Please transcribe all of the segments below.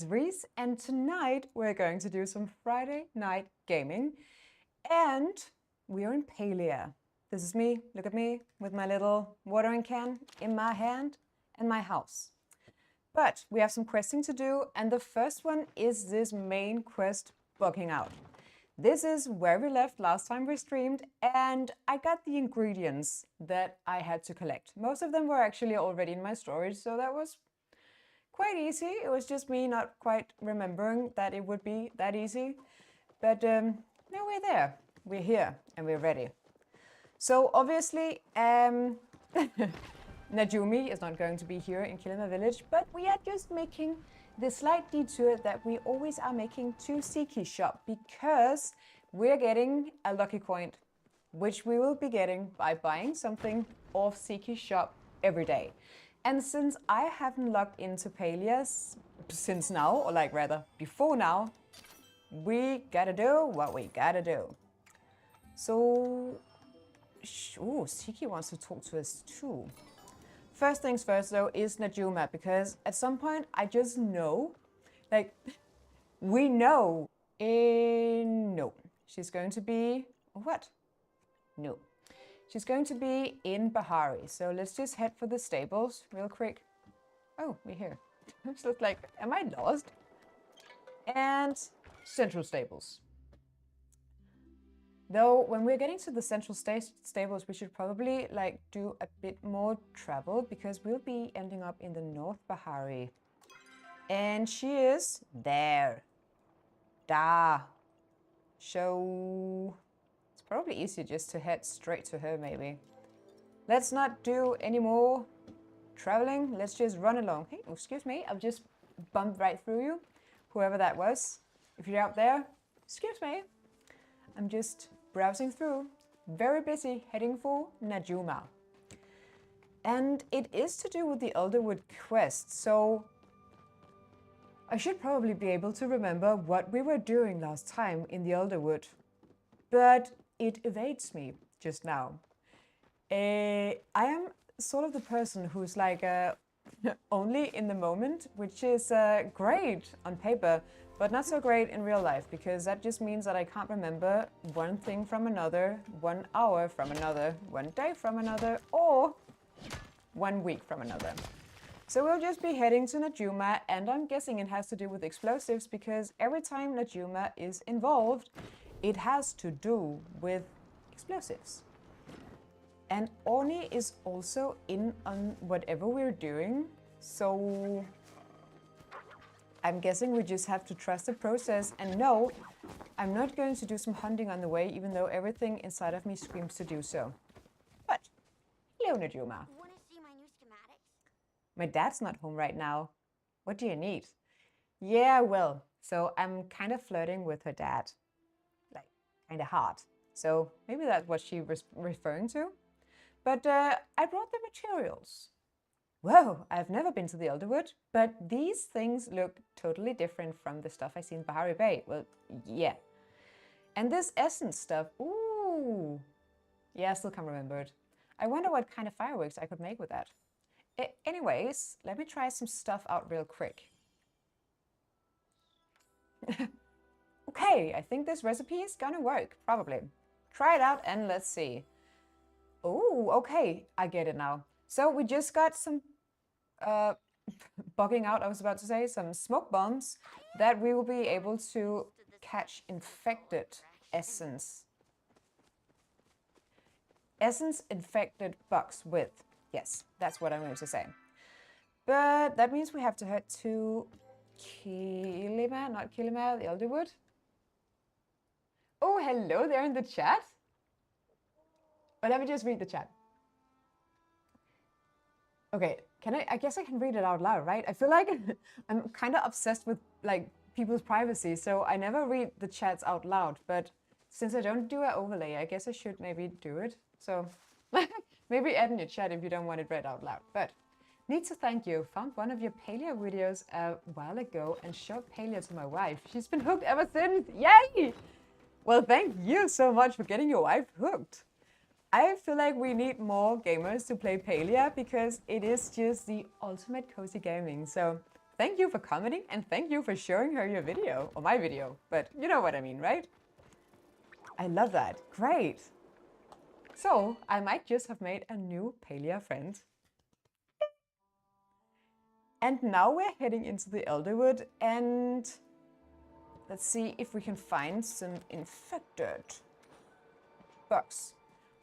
Reese, and tonight we're going to do some Friday night gaming, and we are in Palia. This is me, look at me, with my little watering can in my hand and my house. But we have some questing to do, and the first one is this main quest, bugging out. This is where we left last time we streamed, and I got the ingredients that I had to collect. Most of them were actually already in my storage, so that was quite easy. It was just me not quite remembering that it would be that easy. But now we're there. We're here and we're ready. So obviously, Najumi is not going to be here in Kilima Village, but we are just making the slight detour that we always are making to Siki's shop, because we're getting a lucky coin, which we will be getting by buying something off Siki's shop every day. And since I haven't logged into Palias since now, or like rather before now, we gotta do what we gotta do. So, oh, Siki wants to talk to us too. First things first though is Najuma, because at some point I just know, like, we know, no, she's going to be, what? No. She's going to be in Bahari, so let's just head for the stables real quick. Oh, we're here. It's just like, am I lost? And central stables. Though, when we're getting to the central stables, we should probably like do a bit more travel, because we'll be ending up in the North Bahari. And she is there. Da. So probably easier just to head straight to her, maybe. Let's not do any more traveling. Let's just run along. Hey, excuse me, I've just bumped right through you. Whoever that was. If you're out there, excuse me. I'm just browsing through. Very busy heading for Najuma. And it is to do with the Elderwood quest, so I should probably be able to remember what we were doing last time in the Elderwood. But it evades me just now. I am sort of the person who's like only in the moment, which is great on paper, but not so great in real life, because that just means that I can't remember one thing from another, 1 hour from another, 1 day from another, or 1 week from another. So we'll just be heading to Najuma, and I'm guessing it has to do with explosives, because every time Najuma is involved, it has to do with explosives. And Orni is also in on whatever we're doing, so I'm guessing we just have to trust the process. And no, I'm not going to do some hunting on the way, even though everything inside of me screams to do so. But, hello Najuma. Want to see my new schematics? My dad's not home right now. What do you need? Yeah, well, so I'm kind of flirting with her dad. Kind of hard. So maybe that's what she was referring to. But I brought the materials. Whoa, I've never been to the Elderwood, but these things look totally different from the stuff I see in Bahari Bay. Well, yeah. And this essence stuff, ooh. Yeah, I still can't remember it. I wonder what kind of fireworks I could make with that. Anyways, let me try some stuff out real quick. Okay, I think this recipe is gonna work, probably. Try it out and let's see. Oh, okay, I get it now. So we just got some, bugging out, I was about to say, some smoke bombs that we will be able to catch infected essence. Essence infected bugs with. Yes, that's what I'm going to say. But that means we have to head to Kilima, not Kilima, the Elderwood. Oh, hello there in the chat. But let me just read the chat. Okay, I guess I can read it out loud, right? I feel like I'm kind of obsessed with like people's privacy, so I never read the chats out loud. But since I don't do an overlay, I guess I should maybe do it. So maybe add in your chat if you don't want it read out loud. But need to thank you. Found one of your Palia videos a while ago and showed Palia to my wife. She's been hooked ever since. Yay! Well, thank you so much for getting your wife hooked. I feel like we need more gamers to play Palia, because it is just the ultimate cozy gaming. So thank you for commenting and thank you for showing her your video, or my video, but you know what I mean, right? I love that. Great. So I might just have made a new Palia friend. And now we're heading into the Elderwood, and let's see if we can find some infected bugs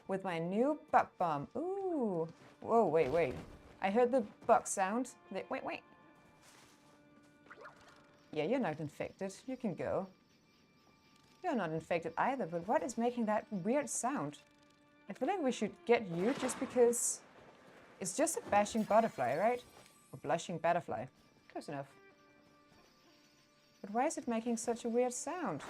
with my new bug bomb. Ooh. Whoa, wait. I heard the bug sound. Wait. Yeah, you're not infected. You can go. You're not infected either, but what is making that weird sound? I feel like we should get you just because it's just a bashing butterfly, right? Or blushing butterfly. Close enough. But why is it making such a weird sound?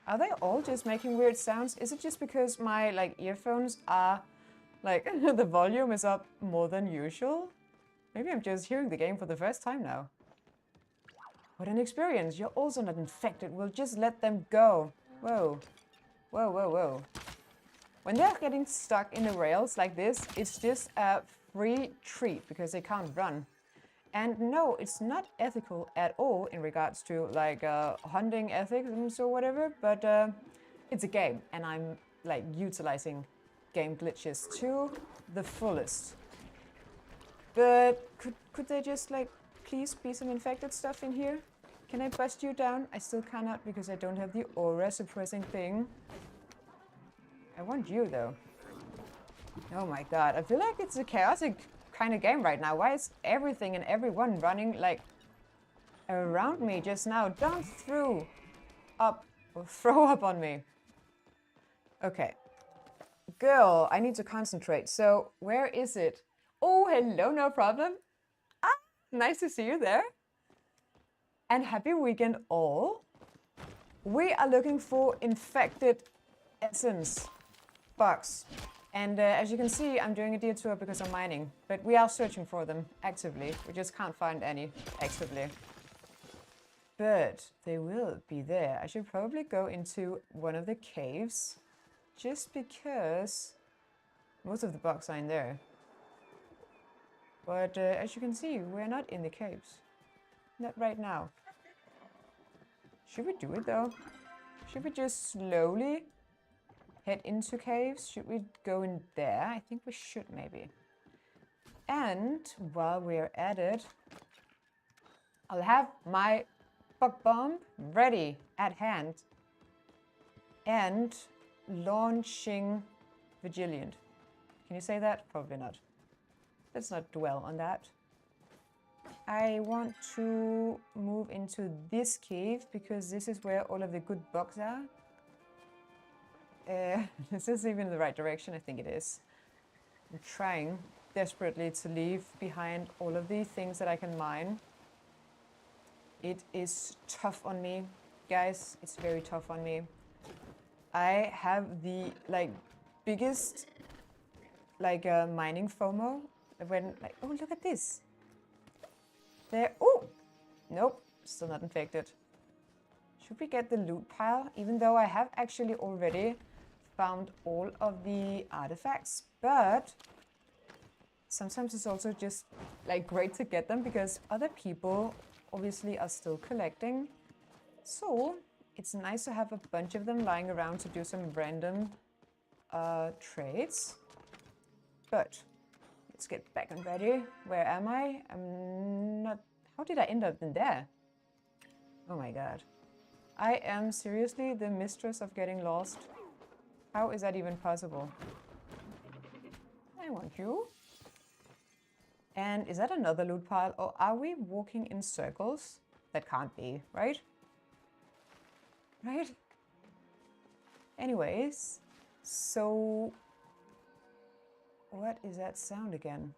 Are they all just making weird sounds? Is it just because my earphones are the volume is up more than usual? Maybe I'm just hearing the game for the first time now. What an experience. You're also not infected. We'll just let them go. Whoa. When they're getting stuck in the rails like this, it's just a free treat because they can't run. And no, it's not ethical at all in regards to hunting ethics or whatever, but it's a game and I'm utilizing game glitches to the fullest. But could they just please be some infected stuff in here? Can I bust you down? I still cannot because I don't have the aura suppressing thing. I want you though. Oh my god, I feel like it's a chaotic kind of game right now. Why is everything and everyone running around me just now? Don't throw up on me. Okay. Girl, I need to concentrate. So where is it? Oh, hello, no problem. Ah, nice to see you there. And happy weekend all. We are looking for infected essence bugs. And as you can see, I'm doing a detour because I'm mining. But we are searching for them actively. We just can't find any actively. But they will be there. I should probably go into one of the caves. Just because most of the bugs are in there. But as you can see, we're not in the caves. Not right now. Should we do it though? Should we just slowly head into caves? Should we go in there? I think we should maybe. And while we're at it, I'll have my bug bomb ready at hand. And launching Vigilant. Can you say that? Probably not. Let's not dwell on that. I want to move into this cave because this is where all of the good bugs are. Is this even the right direction? I think it is. I'm trying desperately to leave behind all of the things that I can mine. It is tough on me, guys. It's very tough on me. I have the biggest mining FOMO when oh, look at this. There. Oh, nope, still not infected. Should we get the loot pile? Even though I have actually already found all of the artifacts, but sometimes it's also just great to get them because other people obviously are still collecting. So it's nice to have a bunch of them lying around to do some random trades. But let's get back and ready. Where am I? I'm not... How did I end up in there? Oh my god. I am seriously the mistress of getting lost. How is that even possible? I want you. And is that another loot pile? Or are we walking in circles? That can't be, right? Right? Anyways, so what is that sound again?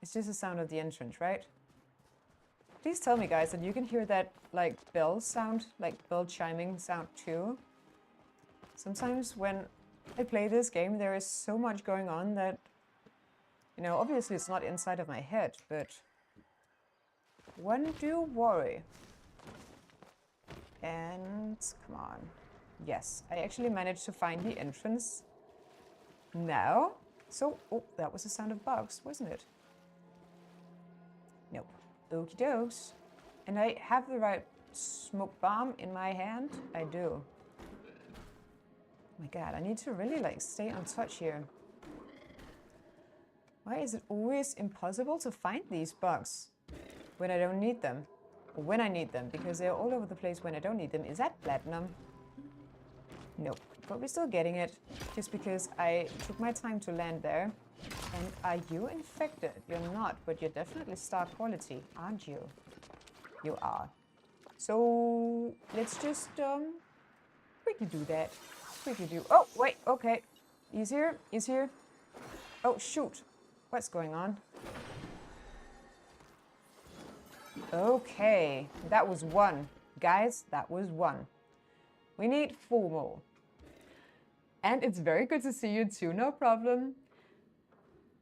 It's just the sound of the entrance, right? Please tell me, guys, that you can hear that bell sound, bell chiming sound too. Sometimes when I play this game, there is so much going on that, you know, obviously it's not inside of my head, but one do worry. And come on. Yes, I actually managed to find the entrance now. So, oh, that was the sound of bugs, wasn't it? Okie dokes. And I have the right smoke bomb in my hand? I do. Oh my god, I need to really like stay on touch here. Why is it always impossible to find these bugs when I don't need them? Or when I need them, because they're all over the place when I don't need them. Is that platinum? Nope, but we're still getting it, just because I took my time to land there. And are you infected? You're not, but you're definitely star quality, aren't you? You are. So let's just quickly do that. Quickly do. Oh wait, okay. Easier, easier. Oh shoot, what's going on? Okay, that was one. Guys, that was one. We need 4 more. And it's very good to see you too, no problem.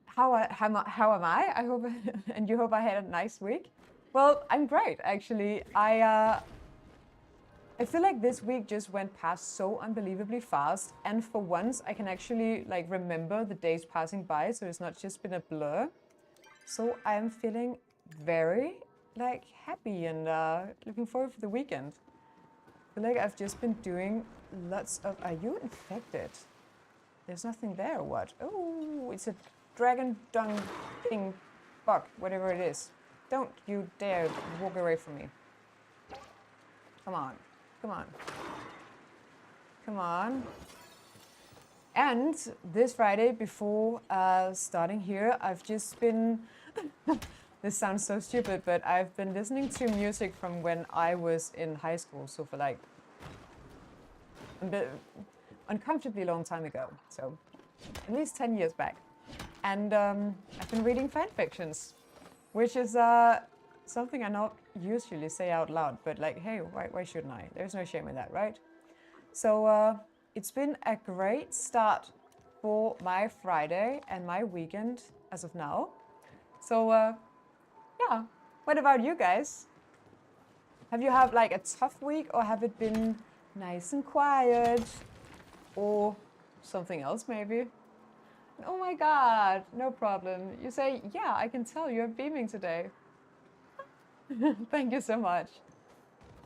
How am I? I hope, and you hope I had a nice week. Well, I'm great, actually. I feel like this week just went past so unbelievably fast, and for once I can actually like remember the days passing by, so it's not just been a blur. So I'm feeling very like happy and looking forward for the weekend. I feel like I've just been doing lots of... Are you infected? There's nothing there, or what? Oh, it's a dragon dung thing, bug, whatever it is. Don't you dare walk away from me. Come on, come on. Come on. And this Friday, before starting here, I've just been... This sounds so stupid, but I've been listening to music from when I was in high school, so for like a bit uncomfortably long time ago, so at least 10 years back. And I've been reading fan fictions, which is something I not usually say out loud, but like, hey, why shouldn't I? There's no shame in that, right? So it's been a great start for my Friday and my weekend as of now. So yeah, what about you guys? Have you had like a tough week, or have it been nice and quiet, or something else maybe? Oh my god, no problem. You say, yeah, I can tell you're beaming today. Thank you so much.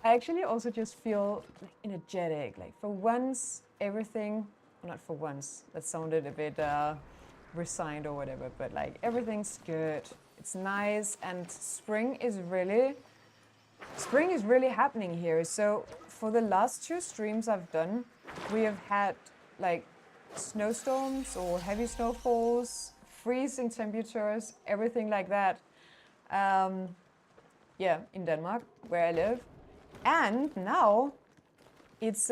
I actually also just feel like energetic. Like for once, everything, well, not for once, that sounded a bit resigned or whatever, but like everything's good. It's nice, and spring is really happening here. So for the last 2 streams I've done, we have had like snowstorms or heavy snowfalls, freezing temperatures, everything like that. Yeah, in Denmark, where I live. And now it's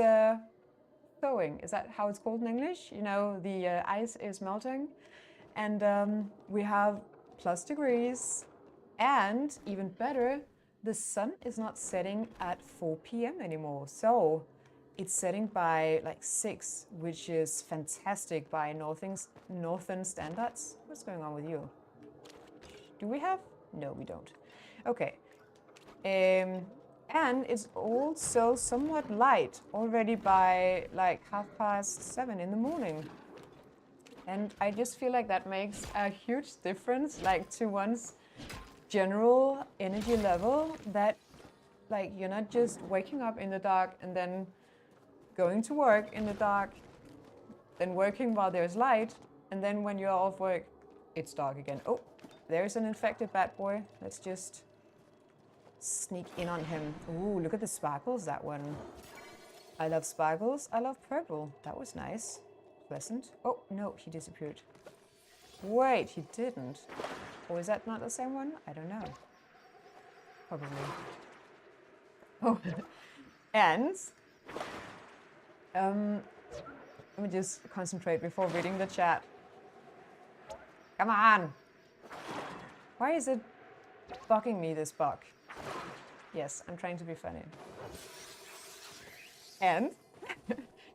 thawing. Is that how it's called in English? You know, the ice is melting, and we have plus degrees, and even better, the sun is not setting at 4 p.m. anymore. So it's setting by like 6, which is fantastic by northern standards. What's going on with you? Do we have? No, we don't. Okay. And it's also somewhat light already by like 7:30 in the morning. And I just feel like that makes a huge difference, like to one's general energy level, that like you're not just waking up in the dark and then going to work in the dark, then working while there's light, and then when you're off work, it's dark again. Oh, there's an infected bad boy. Let's just sneak in on him. Ooh, look at the sparkles, that one. I love sparkles. I love purple. That was nice. Pleasant. Oh, no, he disappeared. Wait, he didn't. Or is that not the same one? I don't know. Probably. Oh, and let me just concentrate before reading the chat. Come on! Why is it bugging me, this bug? Yes, I'm trying to be funny. And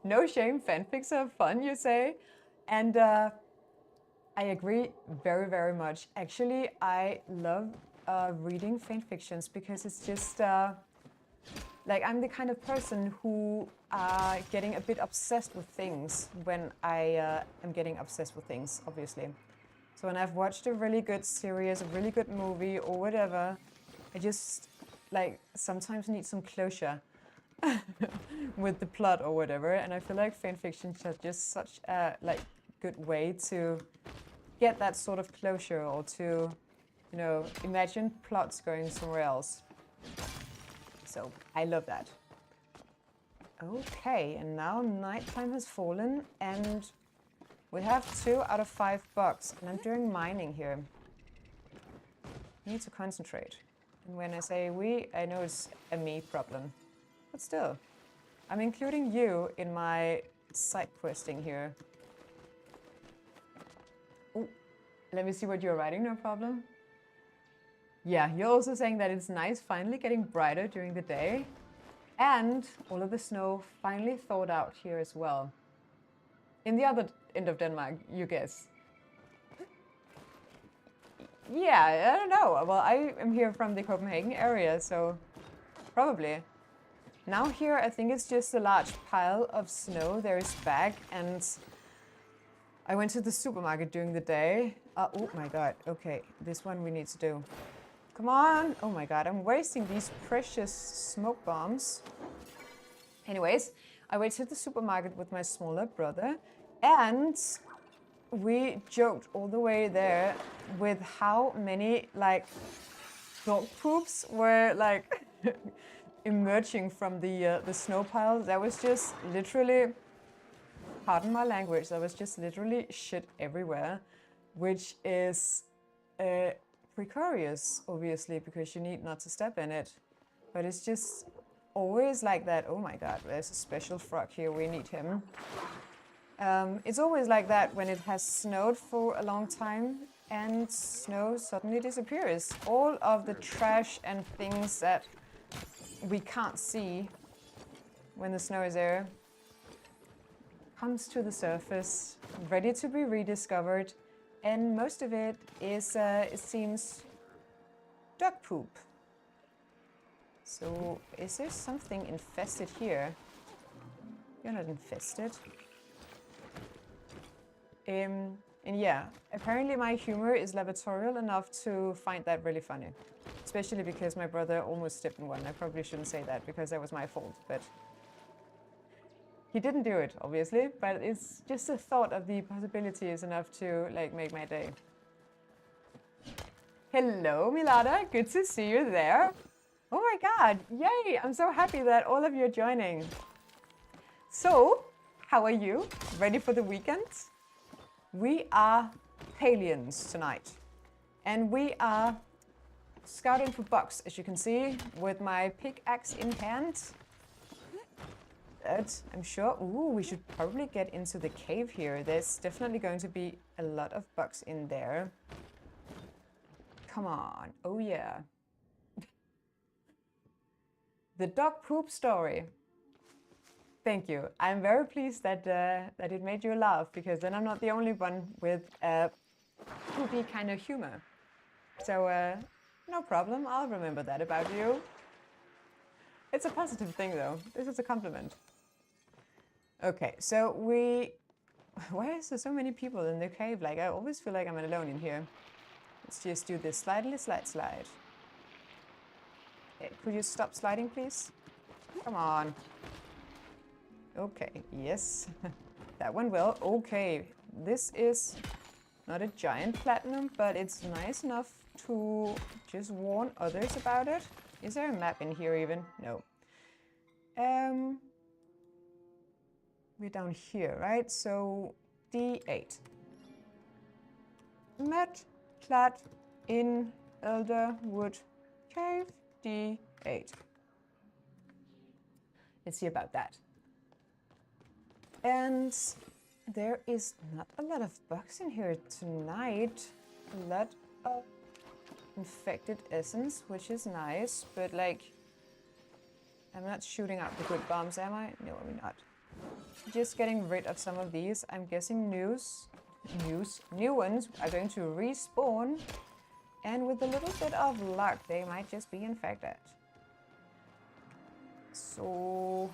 no shame, fanfics are fun, you say? And I agree very, very much. Actually, I love reading fanfictions because it's just like I'm the kind of person who getting a bit obsessed with things when I am getting obsessed with things, obviously. So when I've watched a really good series, a really good movie or whatever, I just, like, sometimes need some closure with the plot or whatever, and I feel like fanfictions are just such a, like, good way to get that sort of closure, or to, you know, imagine plots going somewhere else. So, I love that. Okay, and now nighttime has fallen, and we have 2 out of 5 bugs, and I'm doing mining here. I need to concentrate. And when I say we, I know it's a me problem. But still, I'm including you in my side questing here. Ooh, let me see what you're writing, no problem. Yeah, you're also saying that it's nice finally getting brighter during the day. And all of the snow finally thawed out here as well. In the other end of Denmark, you guess. Yeah, I don't know. Well, I am here from the Copenhagen area, so probably. Now here, I think it's just a large pile of snow there is back, and I went to the supermarket during the day. Oh my god, okay, this one we need to do. Come on! Oh my god, I'm wasting these precious smoke bombs. Anyways, I went to the supermarket with my smaller brother, and we joked all the way there with how many, like, dog poops were, like, emerging from the snow pile. That was just literally, pardon my language, that was just literally shit everywhere, which is precarious, obviously, because you need not to step in it. But it's just always like that. Oh my god, there's a special frog here, we need him. It's always like that when it has snowed for a long time and snow suddenly disappears. All of the trash and things that we can't see when the snow is there comes to the surface, ready to be rediscovered, and most of it is, it seems, dog poop. So, is there something infested here? You're not infested. And yeah, apparently my humor is laboratorial enough to find that really funny. Especially because my brother almost stepped in one. I probably shouldn't say that because that was my fault, but he didn't do it, obviously, but it's just the thought of the possibility is enough to, like, make my day. Hello, Milada, good to see you there. Oh my god, yay, I'm so happy that all of you are joining. So, how are you? Ready for the weekend? We are palians tonight, and we are scouting for bugs, as you can see, with my pickaxe in hand. But I'm sure, ooh, we should probably get into the cave here. There's definitely going to be a lot of bugs in there. Come on, oh yeah. The dog poop story. Thank you. I'm very pleased that that it made you laugh, because then I'm not the only one with poopy kind of humor. So no problem, I'll remember that about you. It's a positive thing though. This is a compliment. Okay, so why is there so many people in the cave? Like, I always feel like I'm alone in here. Let's just do this slide. Could you stop sliding, please? Come on. Okay, yes. That went well. Okay, this is not a giant platinum, but it's nice enough to just warn others about it. Is there a map in here even? No. We're down here, right? So D8. Met Plat in Elderwood Cave D8. Let's see about that. And there is not a lot of bugs in here tonight. A lot of infected essence, which is nice, but like, I'm not shooting out the good bombs, am I? No, I'm not. Just getting rid of some of these. I'm guessing new ones are going to respawn, and with a little bit of luck, they might just be infected. So,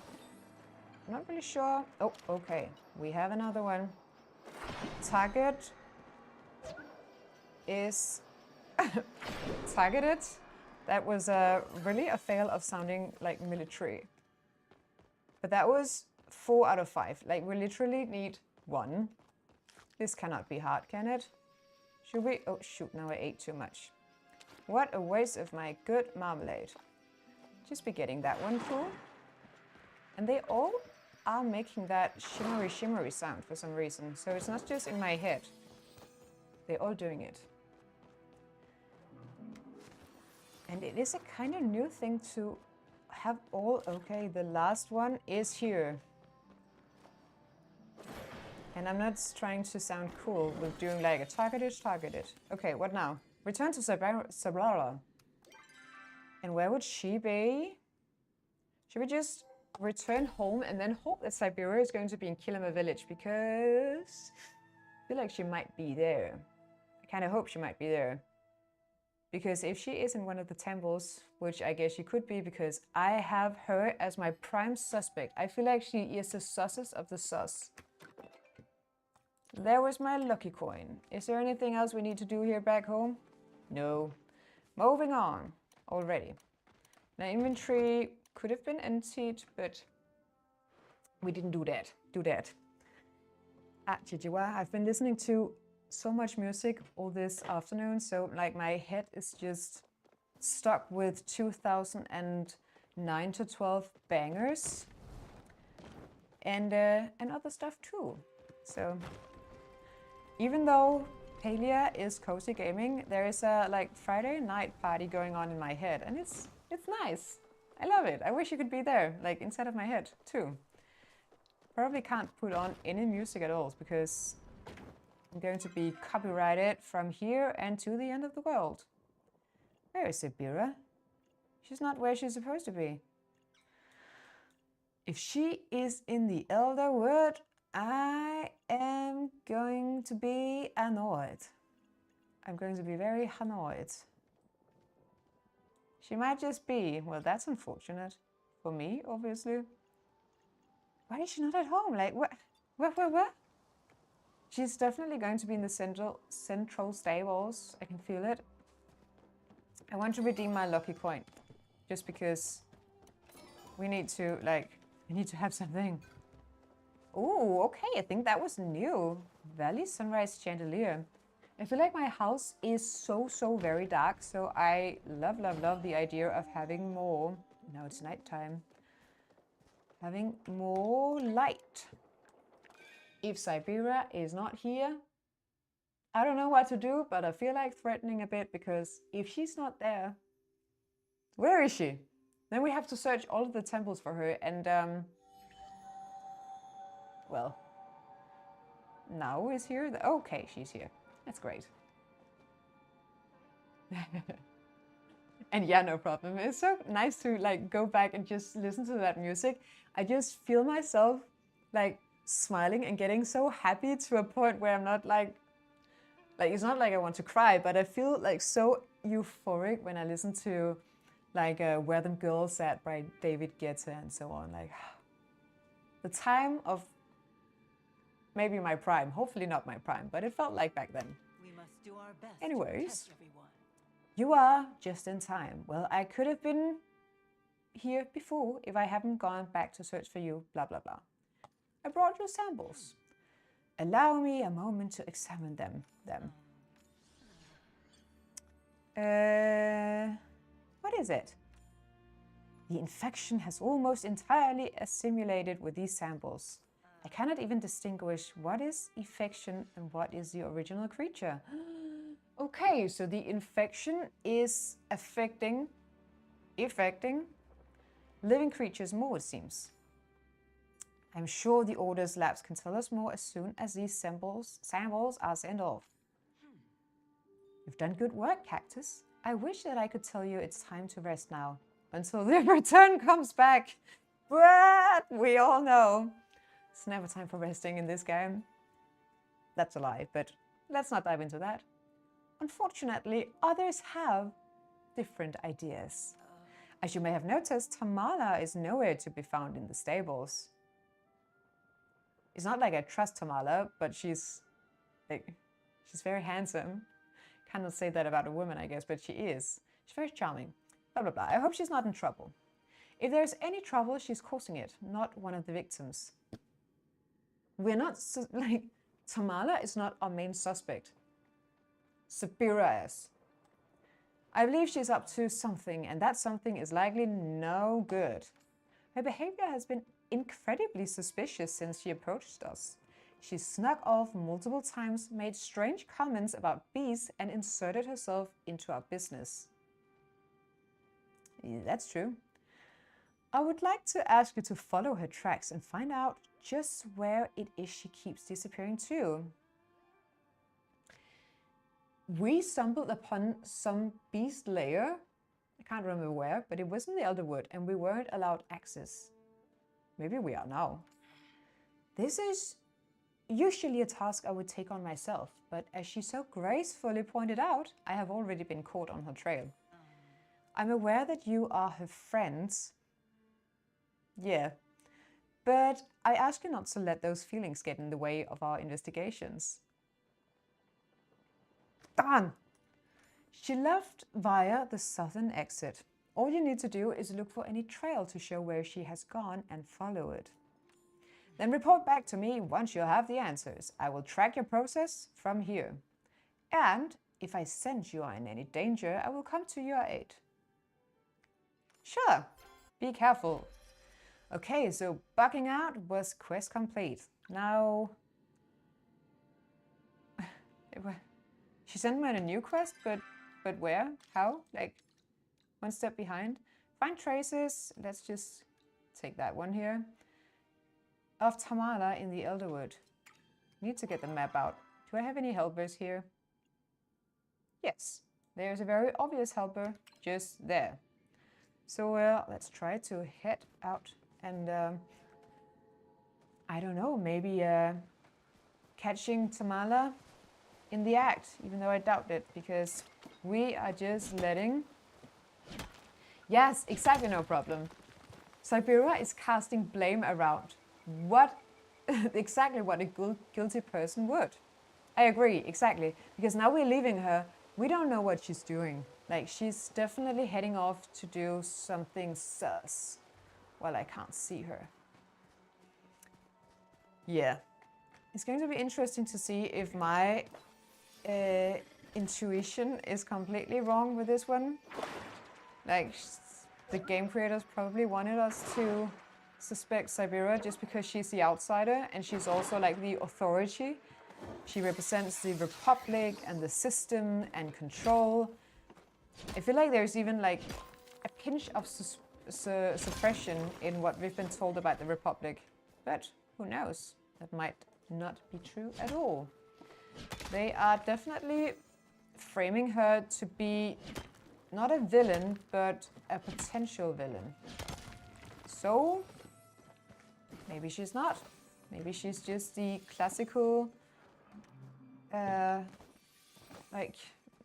I'm not really sure. Oh, okay. We have another one. Target is targeted That was really a fail of sounding like military. But that was 4 out of 5. Like, we literally need 1. This cannot be hard, can it? Should we? Oh, shoot, now I ate too much. What a waste of my good marmalade. Just be getting that one through. And they all are making that shimmery sound for some reason. So it's not just in my head. They're all doing it. And it is a kind of new thing to have all... Okay, the last one is here. And I'm not trying to sound cool with doing like a targeted. Okay, what now? Return to Sablara. And where would she be? Should we just return home and then hope that Siberia is going to be in Kilima village? Because I feel like she might be there. I kind of hope she might be there. Because if she is in one of the temples, which I guess she could be because I have her as my prime suspect. I feel like she is the sussest of the sus. There was my lucky coin. Is there anything else we need to do here back home? No. Moving on already. Now inventory could have been emptied, but we didn't do that. Chichiwa, I've been listening to so much music all this afternoon, so like my head is just stuck with 2009 to 12 bangers and other stuff too. So even though Palia is cozy gaming, there is a like Friday night party going on in my head, and it's nice. I love it. I wish you could be there, like inside of my head too. Probably can't put on any music at all because I'm going to be copyrighted from here and to the end of the world. Where is Sibira? She's not where she's supposed to be. If she is in the Elder Wood, I am going to be annoyed. I'm going to be very annoyed. She might just be, well, that's unfortunate. For me, obviously. Why is she not at home? Like, what? She's definitely going to be in the central stables. I can feel it. I want to redeem my lucky coin. Just because we need to, like, I need to have something. Oh, okay, I think that was new. Valley Sunrise Chandelier. I feel like my house is so very dark, so I love the idea of having more. Now it's nighttime. Having more light. If Siberia is not here, I don't know what to do, but I feel like threatening a bit because if she's not there, where is she? Then we have to search all of the temples for her and well, now is here. Okay, she's here. That's great. And yeah, no problem. It's so nice to like go back and just listen to that music. I just feel myself like smiling and getting so happy to a point where I'm not like it's not like I want to cry, but I feel like so euphoric when I listen to like Where Them Girls At by David Guetta and so on. Like the time of maybe my prime, hopefully not my prime, but it felt like back then. We must do our best. Anyways, you are just in time. Well, I could have been here before if I hadn't gone back to search for you, blah, blah, blah. I brought you samples. Allow me a moment to examine them. What is it? The infection has almost entirely assimilated with these samples. I cannot even distinguish what is infection and what is the original creature. Okay, so the infection is affecting living creatures more, it seems. I'm sure the Order's labs can tell us more as soon as these samples are sent off. You've done good work, Cactus. I wish that I could tell you it's time to rest now, until the return comes back. But we all know it's never time for resting in this game. That's a lie, but let's not dive into that. Unfortunately, others have different ideas. As you may have noticed, Tamala is nowhere to be found in the stables. It's not like I trust Tamala, but she's very handsome. Cannot say that about a woman, I guess, but she is. She's very charming. Blah, blah, blah. I hope she's not in trouble. If there's any trouble, she's causing it, not one of the victims. We're not, like, Tamala is not our main suspect. Sabira is. I believe she's up to something, and that something is likely no good. Her behavior has been incredibly suspicious since she approached us. She snuck off multiple times, made strange comments about bees, and inserted herself into our business. Yeah, that's true. I would like to ask you to follow her tracks and find out just where it is she keeps disappearing to. We stumbled upon some beast lair. I can't remember where, but it was in the Elderwood and we weren't allowed access. Maybe we are now. This is usually a task I would take on myself, but as she so gracefully pointed out, I have already been caught on her trail. I'm aware that you are her friends. Yeah, but I ask you not to let those feelings get in the way of our investigations. Darn! She left via the southern exit. All you need to do is look for any trail to show where she has gone and follow it. Then report back to me once you have the answers. I will track your process from here. And if I sense you are in any danger, I will come to your aid. Sure, be careful. Okay, so bugging out was quest complete. Now... She sent me on a new quest, but where? How? Like, one step behind. Find traces. Let's just take that one here. Of Tamala in the Elderwood. Need to get the map out. Do I have any helpers here? Yes, there's a very obvious helper just there. So let's try to head out and I don't know, maybe catching Tamala in the act, even though I doubt it, because we are just letting... Yes, exactly, no problem. Sabira is casting blame around. What? Exactly what a guilty person would. I agree, exactly. Because now we're leaving her, we don't know what she's doing. Like, she's definitely heading off to do something sus. Well, I can't see her. Yeah. It's going to be interesting to see if my intuition is completely wrong with this one. Like, the game creators probably wanted us to suspect Sabira just because she's the outsider and she's also like the authority. She represents the Republic and the system and control. I feel like there's even like a pinch of suppression in what we've been told about the Republic. But who knows? That might not be true at all. They are definitely framing her to be not a villain, but a potential villain. So, maybe she's not. Maybe she's just the classical, like,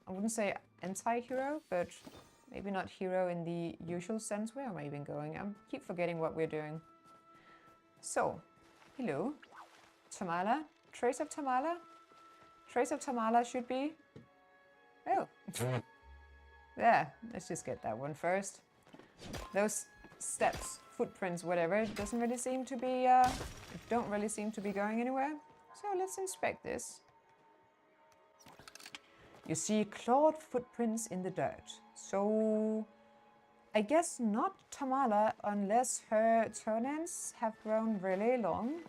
I wouldn't say anti-hero, but maybe not hero in the usual sense. Where am I even going? I keep forgetting what we're doing. So, hello. Tamala? Trace of Tamala? Trace of Tamala should be... Oh. Yeah, let's just get that one first. Those steps, footprints, whatever, it doesn't really seem to be, don't really seem to be going anywhere. So let's inspect this. You see clawed footprints in the dirt. So I guess not Tamala unless her toenails have grown really long.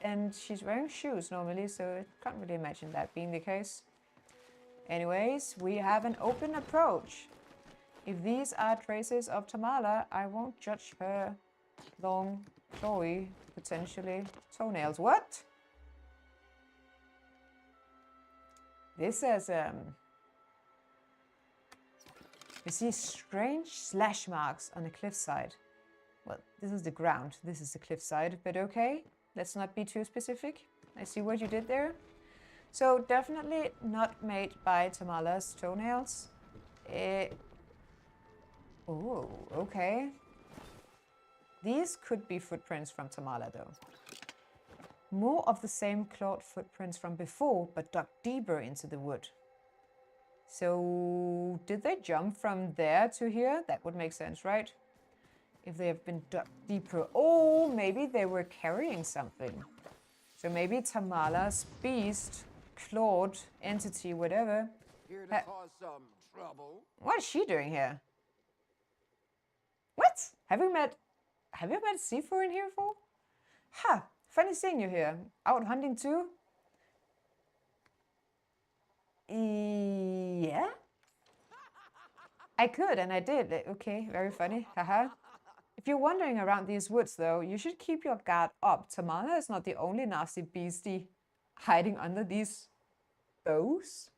And she's wearing shoes normally, so I can't really imagine that being the case. Anyways, we have an open approach. If these are traces of Tamala, I won't judge her long, clawy, potentially toenails. What? This says, you see strange slash marks on the cliffside. Well, this is the ground. This is the cliffside, but okay. Let's not be too specific. I see what you did there. So definitely not made by Tamala's toenails. Oh, okay. These could be footprints from Tamala though. More of the same clawed footprints from before, but dug deeper into the wood. So, did they jump from there to here? That would make sense, right? If they have been dug deeper. Oh, maybe they were carrying something. So maybe Tamala's beast, clawed, entity, whatever. Here to cause some trouble. What is she doing here? What? Have you met Sifu in here before? Ha! Funny seeing you here. Out hunting too? Yeah? I could, and I did. Okay, very funny. Haha. If you're wandering around these woods, though, you should keep your guard up. Tamala is not the only nasty beastie hiding under these boughs.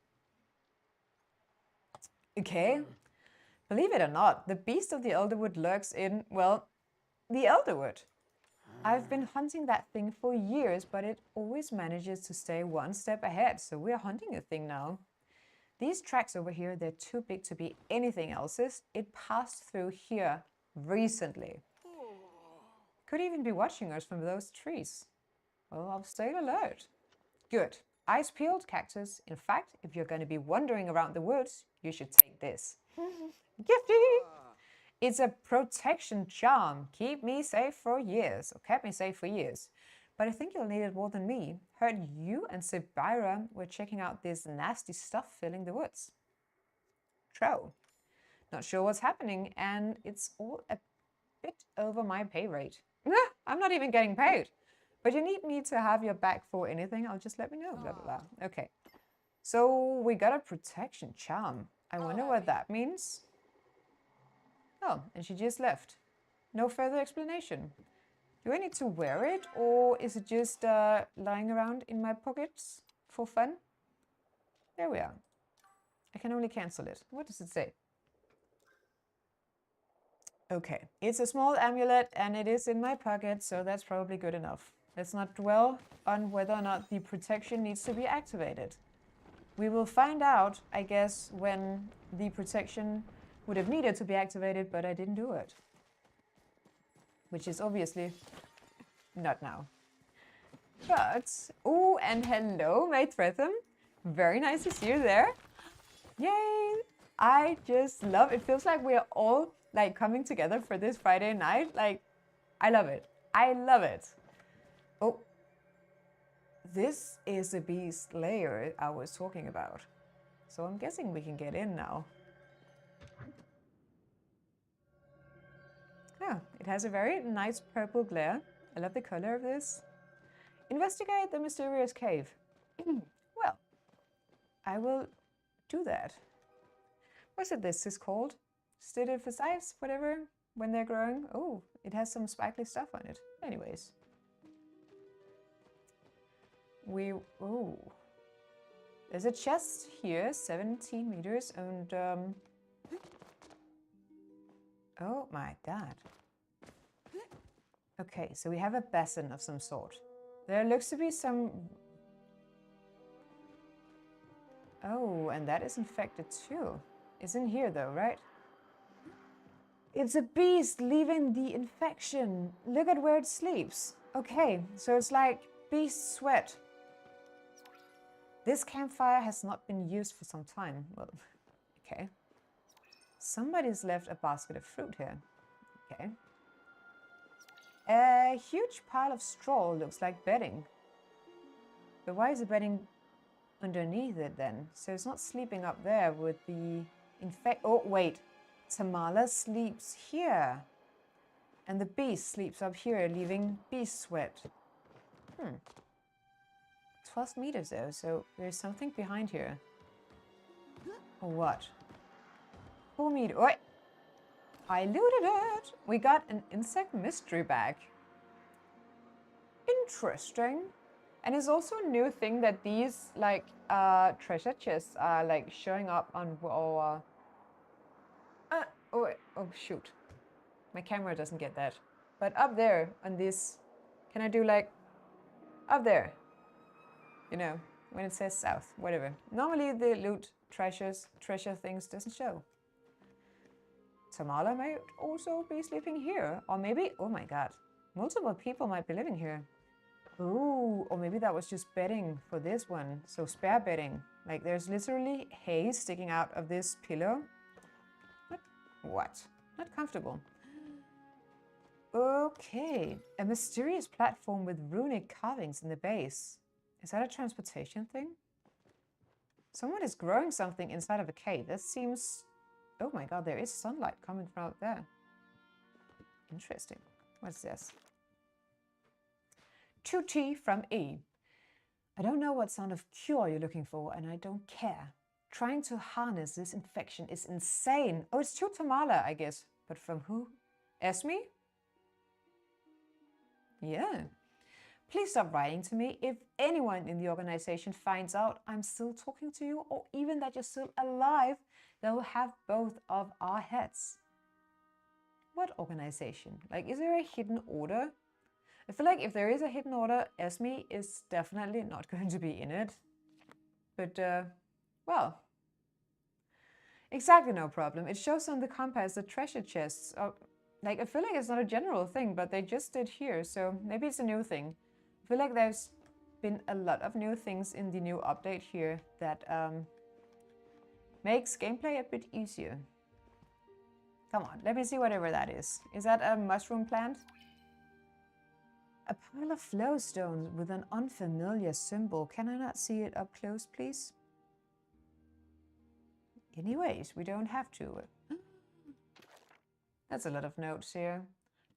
Okay. Believe it or not, the beast of the Elderwood lurks in, well, the Elderwood. I've been hunting that thing for years, but it always manages to stay one step ahead, so we're hunting a thing now. These tracks over here, they're too big to be anything else's. It passed through here recently. Could even be watching us from those trees. Well, I'll stay alert. Good. Eyes peeled, cactus. In fact, if you're going to be wandering around the woods, you should take this. Gifty! It's a protection charm. Keep me safe for years. Or kept me safe for years. But I think you'll need it more than me. Heard you and Sibira were checking out this nasty stuff filling the woods. True. Not sure what's happening, and it's all a bit over my pay rate. I'm not even getting paid. But you need me to have your back for anything, I'll just let me know, blah, blah, blah. Okay. So we got a protection charm. I wonder what that means. Oh, and she just left. No further explanation. Do I need to wear it, or is it just lying around in my pockets for fun? There we are. I can only cancel it. What does it say? Okay, it's a small amulet and it is in my pocket, so that's probably good enough. Let's not dwell on whether or not the protection needs to be activated. We will find out, I guess, when the protection would have needed to be activated, but I didn't do it. Which is obviously not now. But, oh, and hello, Mate Tretham. Very nice to see you there. Yay! I just love it. Feels like we're all like coming together for this Friday night. Like, I love it. I love it. Oh, this is the beast layer I was talking about. So I'm guessing we can get in now. Yeah, it has a very nice purple glare. I love the color of this. Investigate the mysterious cave. Well, I will do that. What's it this is called? Stidophysites, whatever, when they're growing. Oh, it has some sparkly stuff on it. Anyways. Oh. There's a chest here, 17 meters, and oh my god. Okay, so we have a basin of some sort. There looks to be some... Oh, and that is infected too. It's in here though, right? It's a beast leaving the infection. Look at where it sleeps. Okay, so it's like beast sweat. This campfire has not been used for some time. Well, okay. Somebody's left a basket of fruit here. Okay. A huge pile of straw looks like bedding. But why is the bedding underneath it then? So it's not sleeping up there with the Oh, wait. Tamala sleeps here. And the beast sleeps up here, leaving beast sweat. 12 meters though, so there's something behind here. Or what? 4 meters. Oi! I looted it! We got an insect mystery bag. Interesting. And it's also a new thing that these, like, treasure chests are, like, showing up on our... oh, shoot. My camera doesn't get that. But up there on this... Can I do, like... Up there. You know, when it says south, whatever. Normally the loot treasure things doesn't show. Tamala might also be sleeping here. Or maybe, oh my god, multiple people might be living here. Oh, or maybe that was just bedding for this one. So spare bedding. Like there's literally hay sticking out of this pillow. What? Not comfortable. Okay, a mysterious platform with runic carvings in the base. Is that a transportation thing? Someone is growing something inside of a cave. That seems... Oh my god, there is sunlight coming from out there. Interesting. What's this? 2T from E. I don't know what sort of cure you're looking for, and I don't care. Trying to harness this infection is insane. Oh, it's to Tamala, I guess. But from who? Esme? Yeah. Please stop writing to me. If anyone in the organization finds out I'm still talking to you, or even that you're still alive, they'll have both of our heads. What organization? Like, is there a hidden order? I feel like if there is a hidden order, Esme is definitely not going to be in it. But, well, exactly no problem. It shows on the compass the treasure chests. Like, I feel like it's not a general thing, but they just did here, so maybe it's a new thing. I feel like there's been a lot of new things in the new update here that makes gameplay a bit easier. Come on, let me see whatever that is. Is that a mushroom plant? A pile of flowstone with an unfamiliar symbol. Can I not see it up close, please? Anyways, we don't have to. That's a lot of notes here.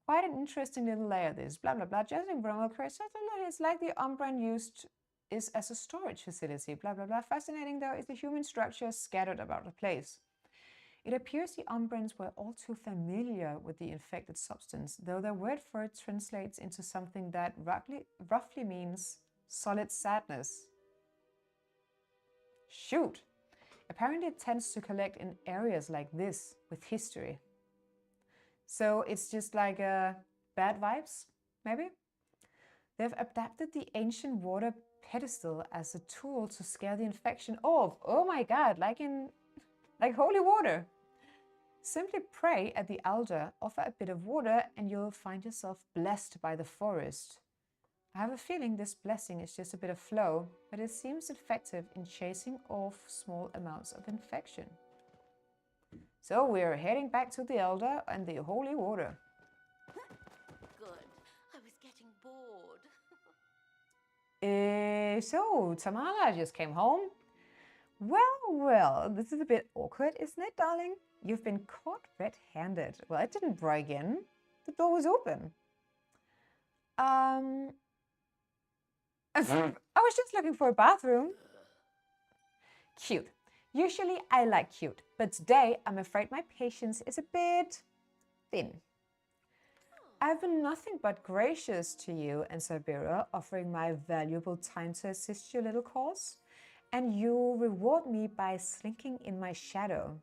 Quite an interesting little layer, this. Blah, blah, blah. Just in Bromel Crystal, it's like the Umbran used is as a storage facility. Blah, blah, blah. Fascinating, though, is the human structure scattered about the place. It appears the Umbrans were all too familiar with the infected substance, though their word for it translates into something that roughly means solid sadness. Shoot! Apparently it tends to collect in areas like this, with history. So it's just like bad vibes, maybe? They've adapted the ancient water pedestal as a tool to scare the infection off. Oh my god, like holy water. Simply pray at the altar, offer a bit of water, and you'll find yourself blessed by the forest. I have a feeling this blessing is just a bit of flow, but it seems effective in chasing off small amounts of infection. So we're heading back to the altar and the holy water. Good. I was getting bored. So Tamala just came home. Well, this is a bit awkward, isn't it, darling? You've been caught red-handed. Well, I didn't break in. The door was open. I was just looking for a bathroom. Cute. Usually I like cute, but today I'm afraid my patience is a bit thin. I've been nothing but gracious to you and Siberia, offering my valuable time to assist your little cause, and you reward me by slinking in my shadow.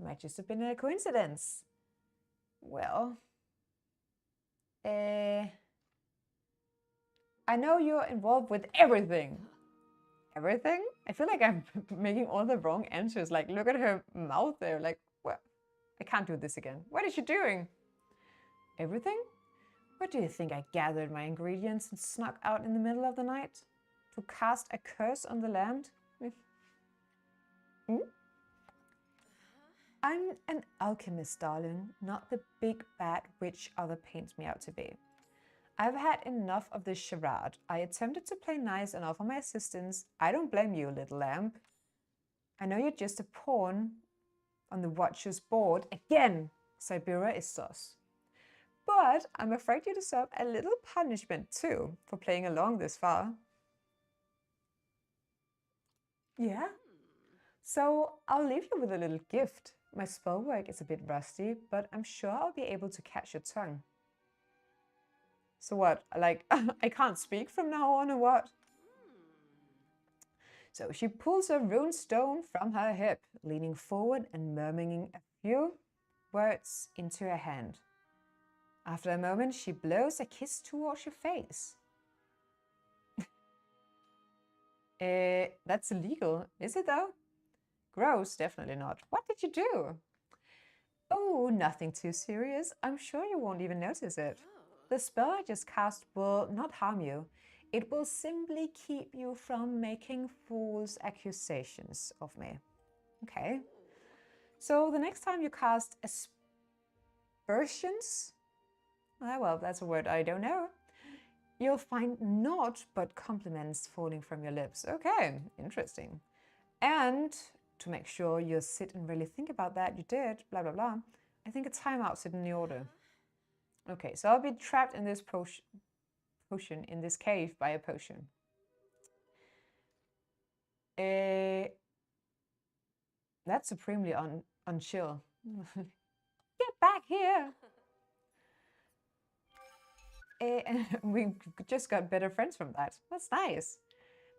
Might just have been a coincidence. Well, I know you're involved with everything. Everything? I feel like I'm making all the wrong answers. Like, look at her mouth there. Like, well, I can't do this again. What is she doing? Everything? What do you think? I gathered my ingredients and snuck out in the middle of the night to cast a curse on the land? I'm an alchemist, darling, not the big bad witch other paints me out to be. I've had enough of this charade. I attempted to play nice and offer my assistance. I don't blame you, little lamb. I know you're just a pawn on the Watcher's board. Again, Siberia is sus. But I'm afraid you deserve a little punishment too for playing along this far. Yeah? So I'll leave you with a little gift. My spell work is a bit rusty, but I'm sure I'll be able to catch your tongue. So what, like, I can't speak from now on or what? So she pulls a rune stone from her hip, leaning forward and murmuring a few words into her hand. After a moment, she blows a kiss towards your face. That's illegal, is it though? Gross, definitely not. What did you do? Oh, nothing too serious. I'm sure you won't even notice it. the spell I just cast will not harm you. It will simply keep you from making false accusations of me. Okay. So the next time you cast aspersions, well, that's a word I don't know, you'll find naught but compliments falling from your lips. Okay, interesting. And to make sure you sit and really think about that, you did, blah, blah, blah, I think a timeout's in the order. Okay, so I'll be trapped in this potion, in this cave by a potion. That's supremely unchill. Get back here! And we just got better friends from that. That's nice.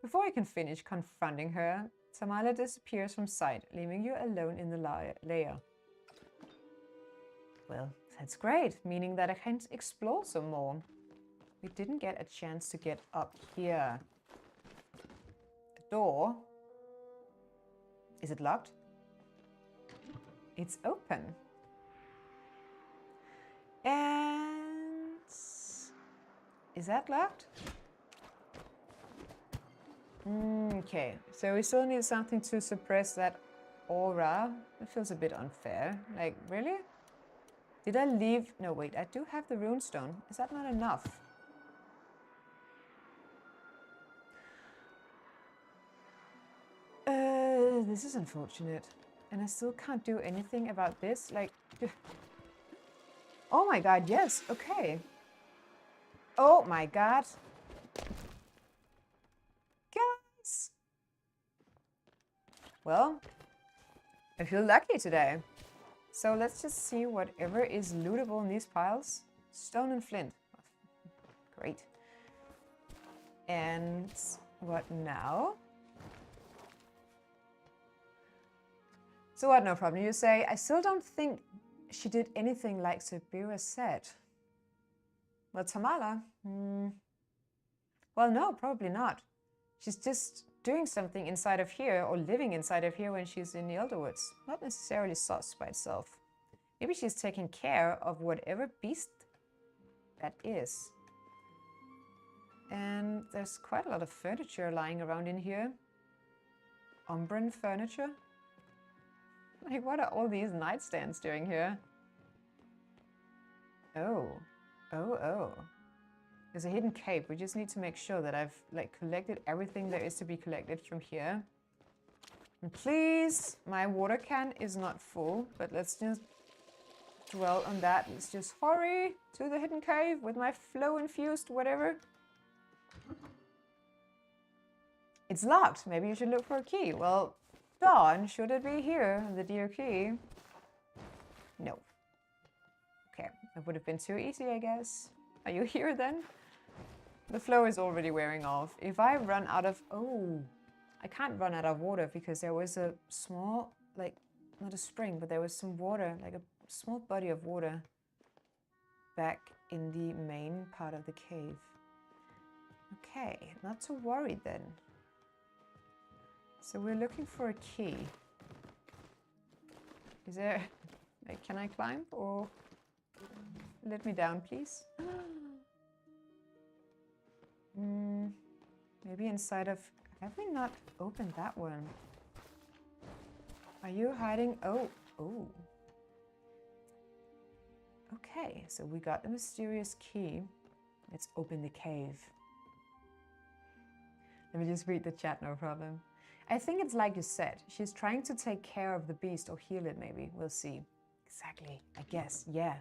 Before you can finish confronting her, Tamala disappears from sight, leaving you alone in the lair. Well, that's great, meaning that I can explore some more. We didn't get a chance to get up here. The door. Is it locked? It's open. And is that locked? Okay, so we still need something to suppress that aura. It feels a bit unfair. Like, really? Did I leave? No, wait, I do have the runestone. Is that not enough? This is unfortunate. And I still can't do anything about this. Like, oh my god, yes, okay. Oh my god. Guys. Well, I feel lucky today. So let's just see whatever is lootable in these piles. Stone and flint. Great. And what now? So what, no problem. You say, I still don't think she did anything like Sabira said. Well, Tamala? Well, no, probably not. She's just doing something inside of here, or living inside of here when she's in the Elderwoods. Not necessarily sus by itself. Maybe she's taking care of whatever beast that is. And there's quite a lot of furniture lying around in here. Umbran furniture. Like, what are all these nightstands doing here? Oh. Oh. There's a hidden cave. We just need to make sure that I've, like, collected everything there is to be collected from here. And please, my water can is not full, but let's just dwell on that. Let's just hurry to the hidden cave with my flow-infused whatever. It's locked. Maybe you should look for a key. Well, Dawn, should it be here, the dear key? No. Okay, that would have been too easy, I guess. Are you here then? The flow is already wearing off. If I run out of... Oh, I can't run out of water because there was a small, like, not a spring, but there was some water, like a small body of water back in the main part of the cave. Okay, not to worry then. So we're looking for a key. Is there... Like, can I climb or... Let me down, please. Maybe inside of... Have we not opened that one? Are you hiding? Oh. Okay, so we got the mysterious key. Let's open the cave. Let me just read the chat, no problem. I think it's like you said. She's trying to take care of the beast or heal it, maybe. We'll see. Exactly, I guess, yeah.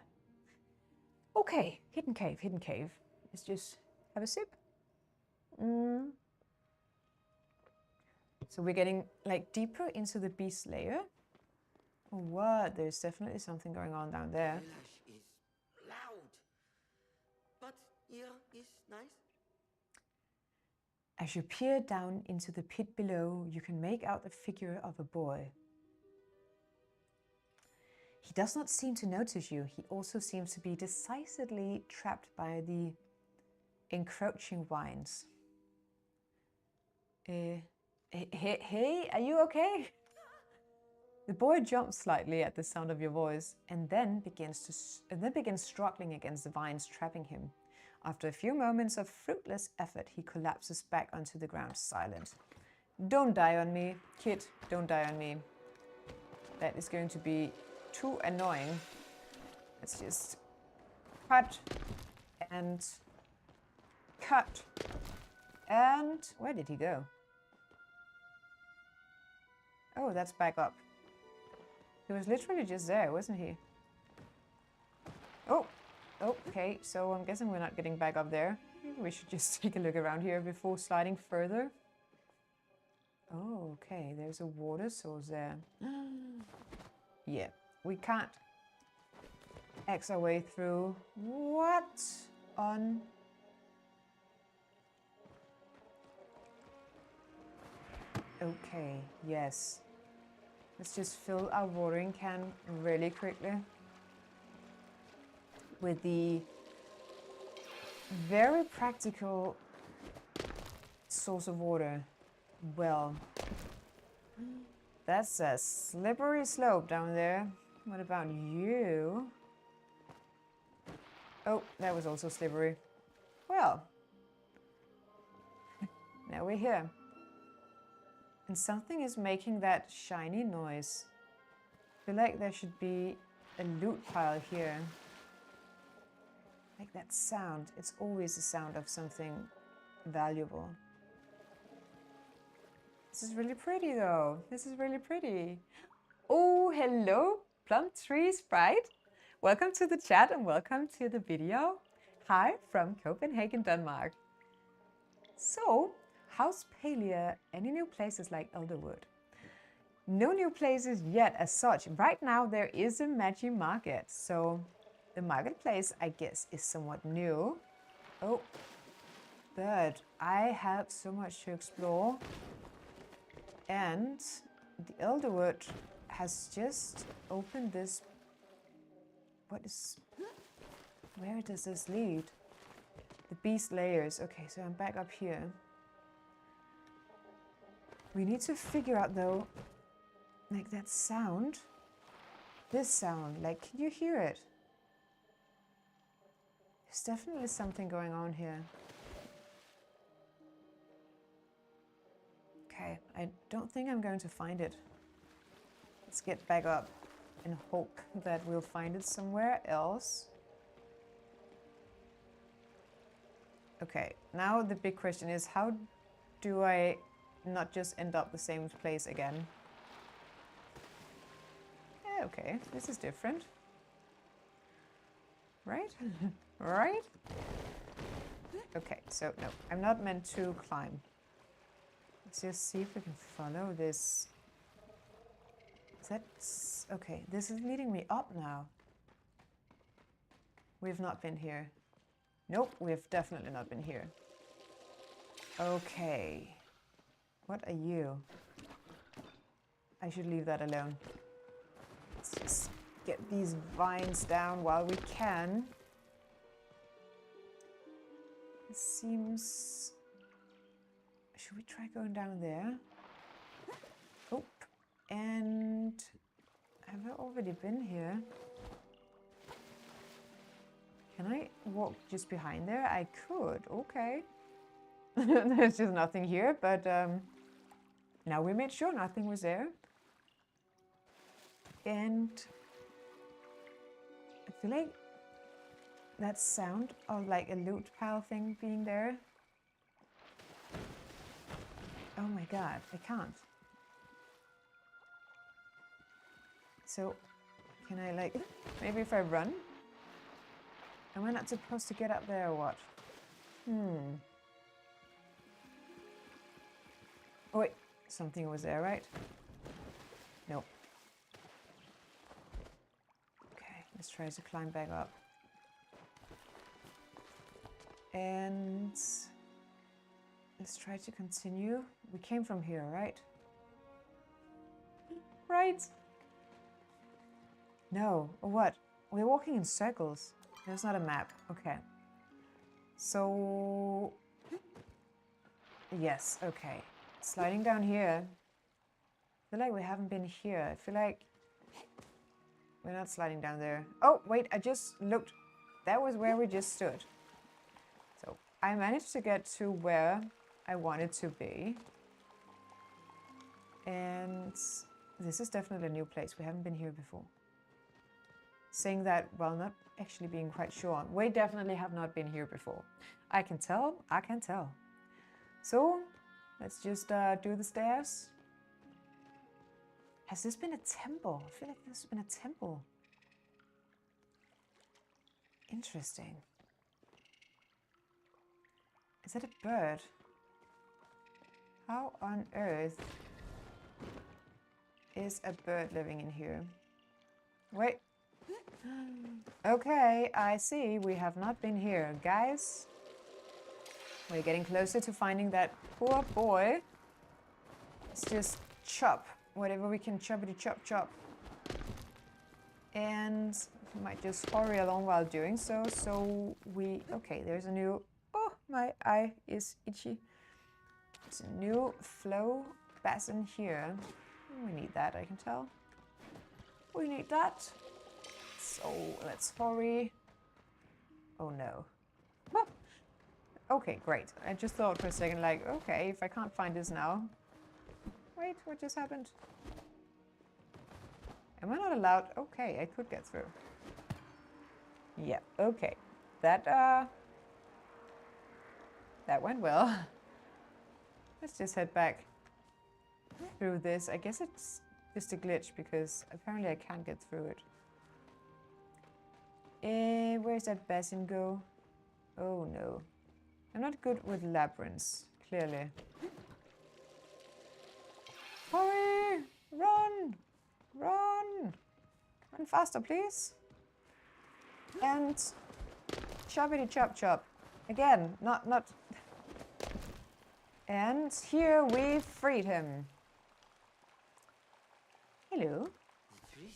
Okay, hidden cave. Let's just have a sip. So we're getting, like, deeper into the beast layer. Oh, what? There's definitely something going on down there. Village is loud, but here is nice. As you peer down into the pit below, you can make out the figure of a boy. He does not seem to notice you. He also seems to be decisively trapped by the encroaching vines. Hey, are you okay? The boy jumps slightly at the sound of your voice and then begins struggling against the vines trapping him. After a few moments of fruitless effort, he collapses back onto the ground, silent. Don't die on me, kid. Don't die on me. That is going to be too annoying. Let's just cut and cut. And where did he go? Oh, that's back up. He was literally just there, wasn't he? Oh, okay. So I'm guessing we're not getting back up there. Maybe we should just take a look around here before sliding further. Oh, okay. There's a water source there. Yeah, we can't X our way through. What on... Okay, yes. Let's just fill our watering can really quickly with the very practical source of water. Well, that's a slippery slope down there. What about you? Oh, that was also slippery. Well, now we're here. And something is making that shiny noise. I feel like there should be a loot pile here. Like that sound. It's always the sound of something valuable. This is really pretty though. This is really pretty. Oh, hello, Plum Tree Sprite. Welcome to the chat and welcome to the video. Hi from Copenhagen, Denmark. So, how's Palia? Any new places like Elderwood? No new places yet as such. Right now there is a Magi market. So the marketplace, I guess, is somewhat new. Oh, but I have so much to explore. And the Elderwood has just opened this. Where does this lead? The beast layers. Okay, so I'm back up here. We need to figure out though, like that sound. This sound, like, can you hear it? There's definitely something going on here. Okay, I don't think I'm going to find it. Let's get back up and hope that we'll find it somewhere else. Okay, now the big question is, how do I not just end up the same place again? Yeah, okay, this is different. Right? Right? Okay, so no, I'm not meant to climb. Let's just see if we can follow this. That's okay, this is leading me up now. We've not been here. Nope, we've definitely not been here. Okay. What are you? I should leave that alone. Let's just get these vines down while we can. It seems... Should we try going down there? Oh, and... Have I already been here? Can I walk just behind there? I could, okay. There's just nothing here, but now we made sure nothing was there. And I feel like that sound of like a loot pile thing being there. Oh my god, I can't. So, can I like, maybe if I run? Am I not supposed to get up there or what? Oh wait, something was there, right? Nope. Okay, let's try to climb back up. And let's try to continue. We came from here, right? Right? No, or what? We're walking in circles. There's not a map. Okay. So... Yes, okay. Sliding down here. feel like we haven't been here. I feel like we're not sliding down there. Oh, wait, I just looked. That was where we just stood. So I managed to get to where I wanted to be. And this is definitely a new place. We haven't been here before. Saying that while not actually being quite sure. We definitely have not been here before. I can tell. I can tell. So let's just do the stairs. Has this been a temple? I feel like this has been a temple. Interesting. Is that a bird? How on earth is a bird living in here? Wait. Okay, I see. We have not been here. Guys, we're getting closer to finding that poor boy. Let's just chop whatever we can choppity chop chop. And we might just hurry along while doing so. So we... Okay, there's a new... Oh, my eye is itchy. There's a new flow basin here. We need that, I can tell. We need that. So let's hurry. Oh no. Oh. Okay, great. I just thought for a second, like, okay, if I can't find this now. Wait, what just happened? Am I not allowed? Okay, I could get through. Yeah, okay. That went well. Let's just head back through this. I guess it's just a glitch because apparently I can't get through it. Where's that basin go? Oh no. I'm not good with labyrinths, clearly. Hurry! Run! Run! Run faster, please. And choppity chop chop. Again, not. And here we freed him. Hello. The trees,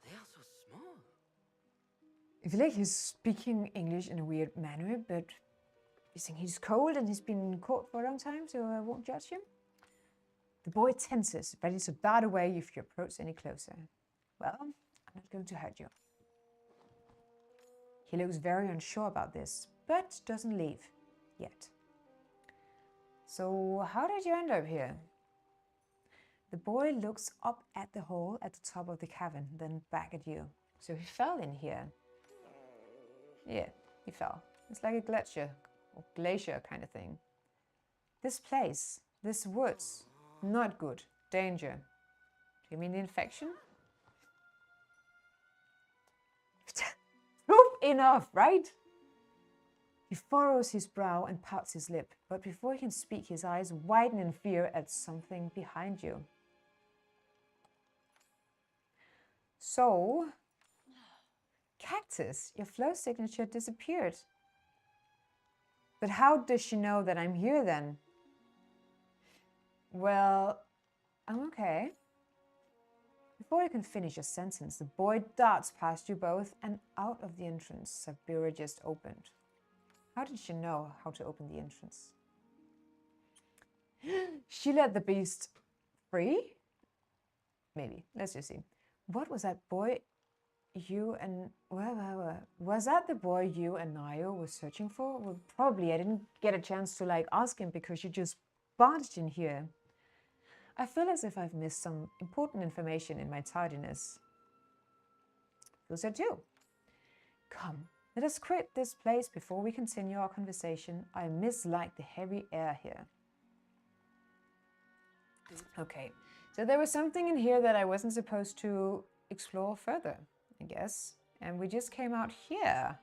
they are so small. I feel like he's speaking English in a weird manner, but I think he's cold and he's been caught for a long time, so I won't judge him. The boy tenses, ready to dart away if you approach any closer. Well, I'm not going to hurt you. He looks very unsure about this, but doesn't leave yet. So how did you end up here? The boy looks up at the hole at the top of the cavern, then back at you. So he fell in here. Yeah, he fell. It's like a glacier kind of thing. This place, this woods, not good. Danger. Do you mean the infection? Enough, right? He furrows his brow and pouts his lip, but before he can speak, his eyes widen in fear at something behind you. So, Cactus, your flow signature disappeared. But how does she know that I'm here then? Well, I'm okay. Before you can finish your sentence, the boy darts past you both and out of the entrance Sabira just opened. How did she know how to open the entrance? She let the beast free? Maybe. Let's just see. What was that boy you and... was that the boy you and Nayo were searching for? Well, probably. I didn't get a chance to, ask him because you just barged in here. I feel as if I've missed some important information in my tardiness. Feels so too. Come, let us quit this place before we continue our conversation. I mislike the heavy air here. Okay, so there was something in here that I wasn't supposed to explore further, I guess. And we just came out here.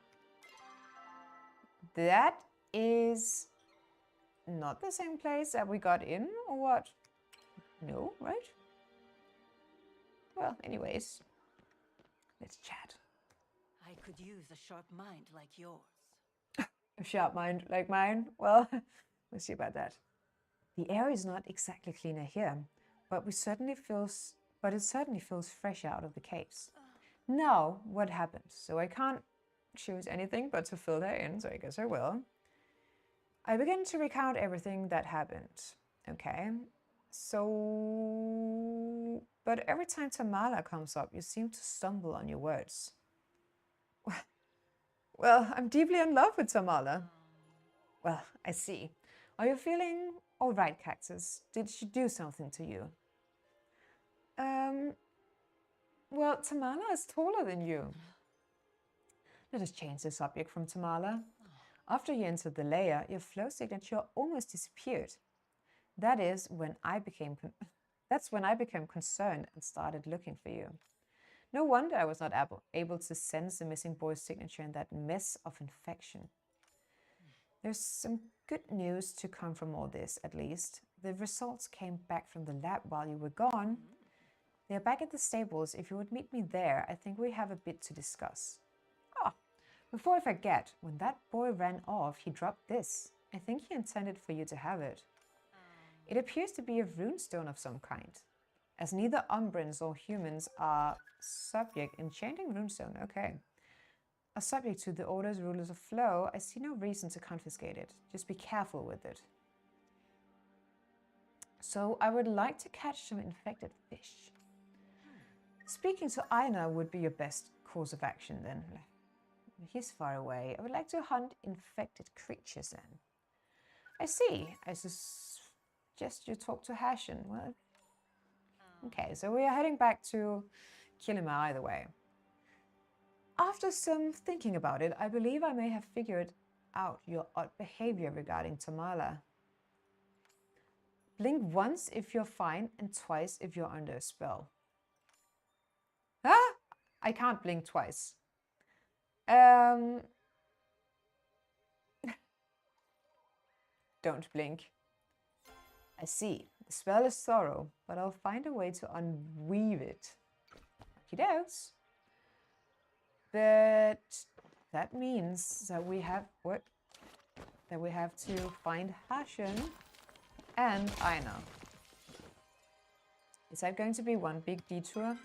That is not the same place that we got in, or what? No, right? Well, anyways, let's chat. I could use a sharp mind like yours. A sharp mind like mine? Well, we'll see about that. The air is not exactly cleaner here, but it certainly feels fresh out of the caves. Now, what happened? So I can't choose anything but to fill that in, so I guess I will. I begin to recount everything that happened. Okay, So... But every time Tamala comes up, you seem to stumble on your words. Well, I'm deeply in love with Tamala. Well, I see. Are you feeling all right, Cactus? Did she do something to you? Well, Tamala is taller than you. Let us change the subject from Tamala. After you entered the lair, your flow signature almost disappeared. That is when I became That's when I became concerned and started looking for you. No wonder I was not able to sense the missing boy's signature in that mess of infection. There's some good news to come from all this, at least. The results came back from the lab while you were gone. They're back at the stables. If you would meet me there, I think we have a bit to discuss. Ah, before I forget, when that boy ran off, he dropped this. I think he intended for you to have it. It appears to be a runestone of some kind. As neither Umbrans or humans are subject, enchanting runestone, okay. Are subject to the Order's rulers of flow, I see no reason to confiscate it. Just be careful with it. So I would like to catch some infected fish. Speaking to Aina would be your best course of action then. He's far away. I would like to hunt infected creatures then. I see. I suggest you talk to Hashin. Well, okay, so we are heading back to Kilima either way. After some thinking about it, I believe I may have figured out your odd behavior regarding Tamala. Blink once if you're fine and twice if you're under a spell. Ah! I can't blink twice. Don't blink. I see. The spell is thorough, but I'll find a way to unweave it. Okie dokes. But that means that we have to find Hashin and Aina. Is that going to be one big detour?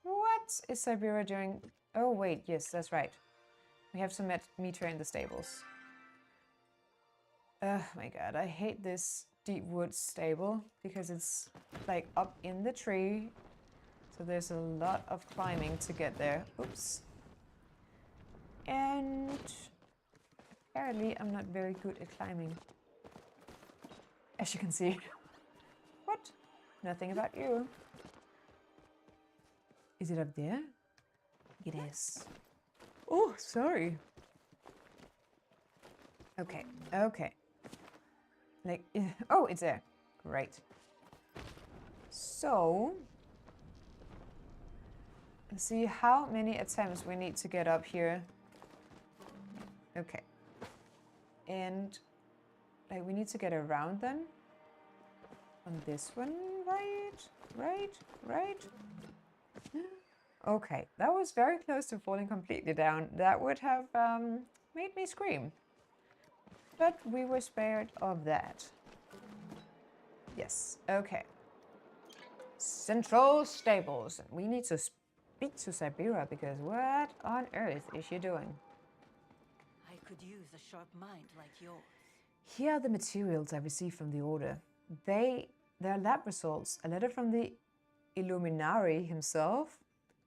What is Siberia doing? Oh wait, yes, that's right. We have to meet her in the stables. Oh my god, I hate this deep woods stable because it's like up in the tree. So there's a lot of climbing to get there. Oops. And apparently I'm not very good at climbing. As you can see. What? Nothing about you. Is it up there? It is. Oh, sorry. Okay, okay. Like, oh, it's there. Great. So, let's see how many attempts we need to get up here. Okay. And, like, we need to get around then. On this one, right. Okay, that was very close to falling completely down. That would have made me scream. But we were spared of that. Yes, okay. Central Stables. We need to speak to Siberia because what on earth is she doing? I could use a sharp mind like yours. Here are the materials I received from the Order. Their lab results, a letter from the Illuminari himself,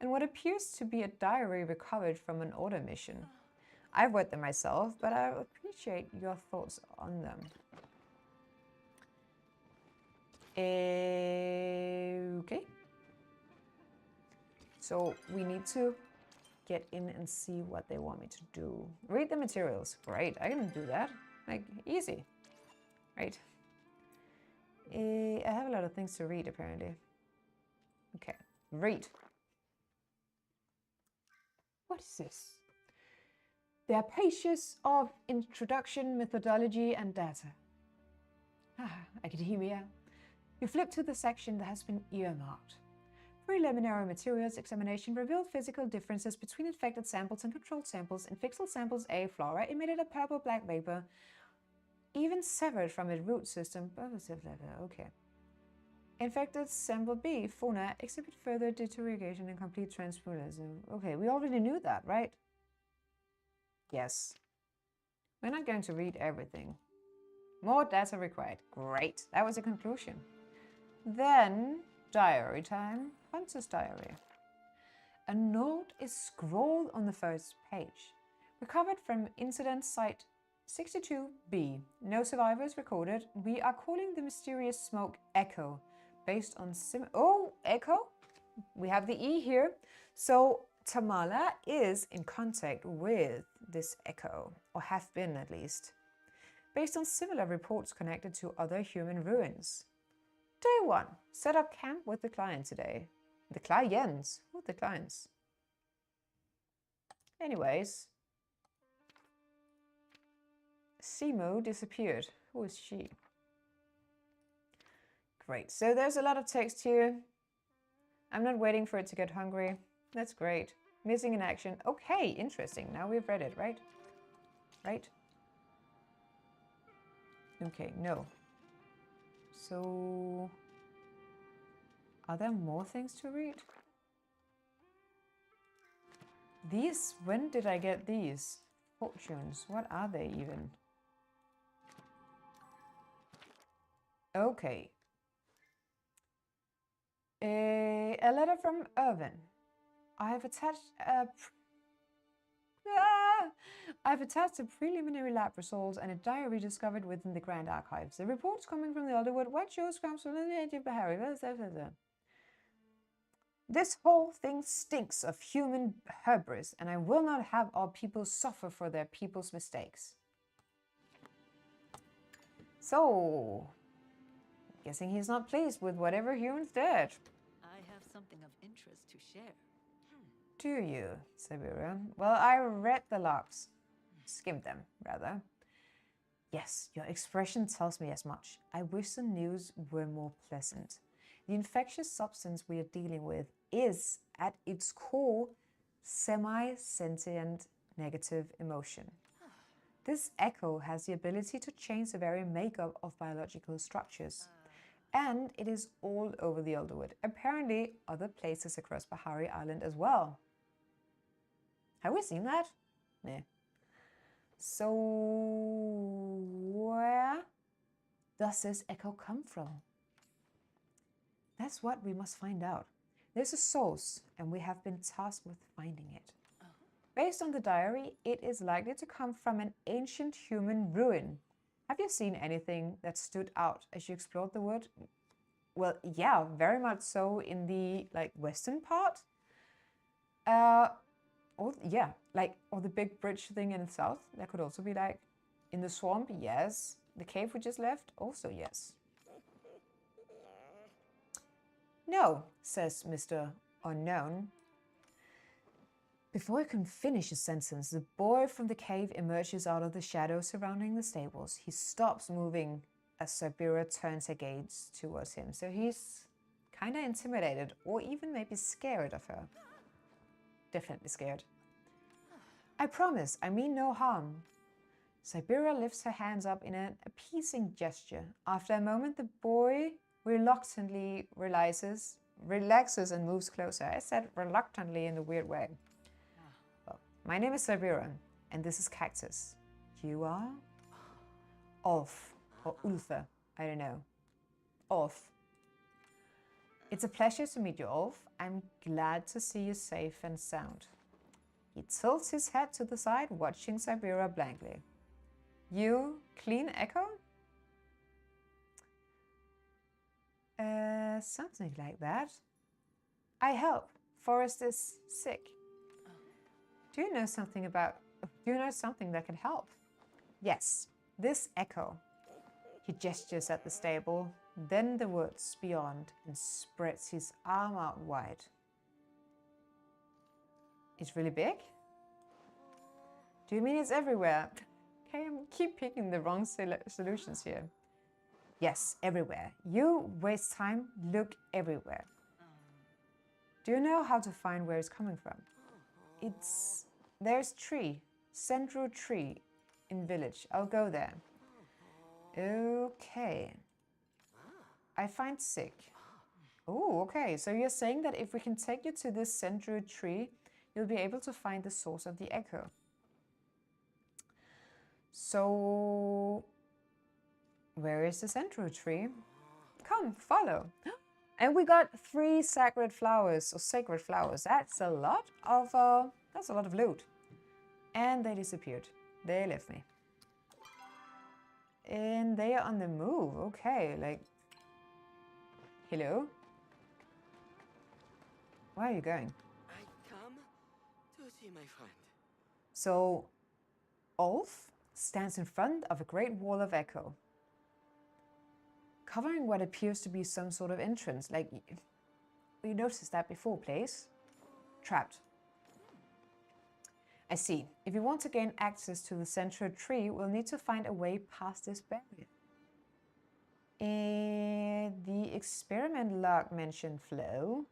and what appears to be a diary recovered from an Order mission. I've read them myself, but I appreciate your thoughts on them. Okay. So we need to get in and see what they want me to do. Read the materials. Great, I can do that. Like, easy. Right. I have a lot of things to read, apparently. Okay, read. What is this? They are pages of introduction, methodology, and data. Academia. You flip to the section that has been earmarked. Preliminary materials examination revealed physical differences between infected samples and controlled samples. In fixal samples A, flora emitted a purple-black vapor, even severed from its root system. Okay. Infected sample B, fauna, exhibit further deterioration and complete transmutism. Okay, we already knew that, right? Yes. We're not going to read everything. More data required. Great. That was a conclusion. Then, diary time. Hunter's diary. A note is scrawled on the first page. Recovered from incident site 62B. No survivors recorded. We are calling the mysterious smoke Echo. Based on Echo? We have the E here. So Tamala is in contact with this Echo, or have been at least, based on similar reports connected to other human ruins. Day 1. Set up camp with the client today. The clients? Who are the clients? Anyways. Simo disappeared. Who is she? Great. So there's a lot of text here. I'm not waiting for it to get hungry. That's great. Missing in action. Okay, interesting. Now we've read it, right? Right? Okay, no. So, are there more things to read? These, when did I get these? Fortunes, what are they even? Okay. A letter from Irvin. I've attached a preliminary lab results and a diary discovered within the Grand Archives. The reports coming from the Underwood, what shows comes from the age of Harry. This whole thing stinks of human hubris, and I will not have our people suffer for their people's mistakes. So, guessing he's not pleased with whatever humans did. I have something of interest to share. Do you, Siberia? Well, I read the logs. Skimmed them, rather. Yes, your expression tells me as much. I wish the news were more pleasant. The infectious substance we are dealing with is, at its core, semi-sentient negative emotion. This echo has the ability to change the very makeup of biological structures. And it is all over the Elderwood. Apparently, other places across Bahari Island as well. Have we seen that? Nah. So, where does this echo come from? That's what we must find out. There's a source, and we have been tasked with finding it. Based on the diary, it is likely to come from an ancient human ruin. Have you seen anything that stood out as you explored the wood? Well, yeah, very much so in the western part. Or the big bridge thing in the south. That could also be in the swamp, yes. The cave we just left, also yes. No, says Mr. Unknown. Before he can finish his sentence, the boy from the cave emerges out of the shadows surrounding the stables. He stops moving as Siberia turns her gaze towards him. So he's kind of intimidated, or even maybe scared of her. Definitely scared. I promise, I mean no harm. Siberia lifts her hands up in an appeasing gesture. After a moment, the boy reluctantly relaxes and moves closer. I said reluctantly in a weird way. Well, my name is Siberia, and this is Cactus. You are? Ulf, or Ulfa, I don't know. Ulf. It's a pleasure to meet you, Ulf. I'm glad to see you safe and sound. He tilts his head to the side, watching Siberia blankly. You clean Echo? Something like that. I help. Forrest is sick. Do you know something that can help? Yes, this Echo. He gestures at the stable, then the woods beyond, and spreads his arm out wide. It's really big? Do you mean it's everywhere? Okay, I keep picking the wrong solutions here. Yes, everywhere. You waste time, look everywhere. Do you know how to find where it's coming from? There's tree, central tree in village. I'll go there. Okay. I find sick. Oh, okay. So you're saying that if we can take you to this central tree, you'll be able to find the source of the echo. So Where is the central tree? Come, follow. And we got 3 sacred flowers, or sacred flowers. That's a lot of loot. And they disappeared. They left me. And they are on the move. Okay, like... Hello? Where are you going? I come to see my friend. So, Ulf stands in front of a great wall of echo, covering what appears to be some sort of entrance. Like, we noticed that before, please. Trapped. I see. If you want to gain access to the central tree, we'll need to find a way past this barrier. The experiment log mentioned flow.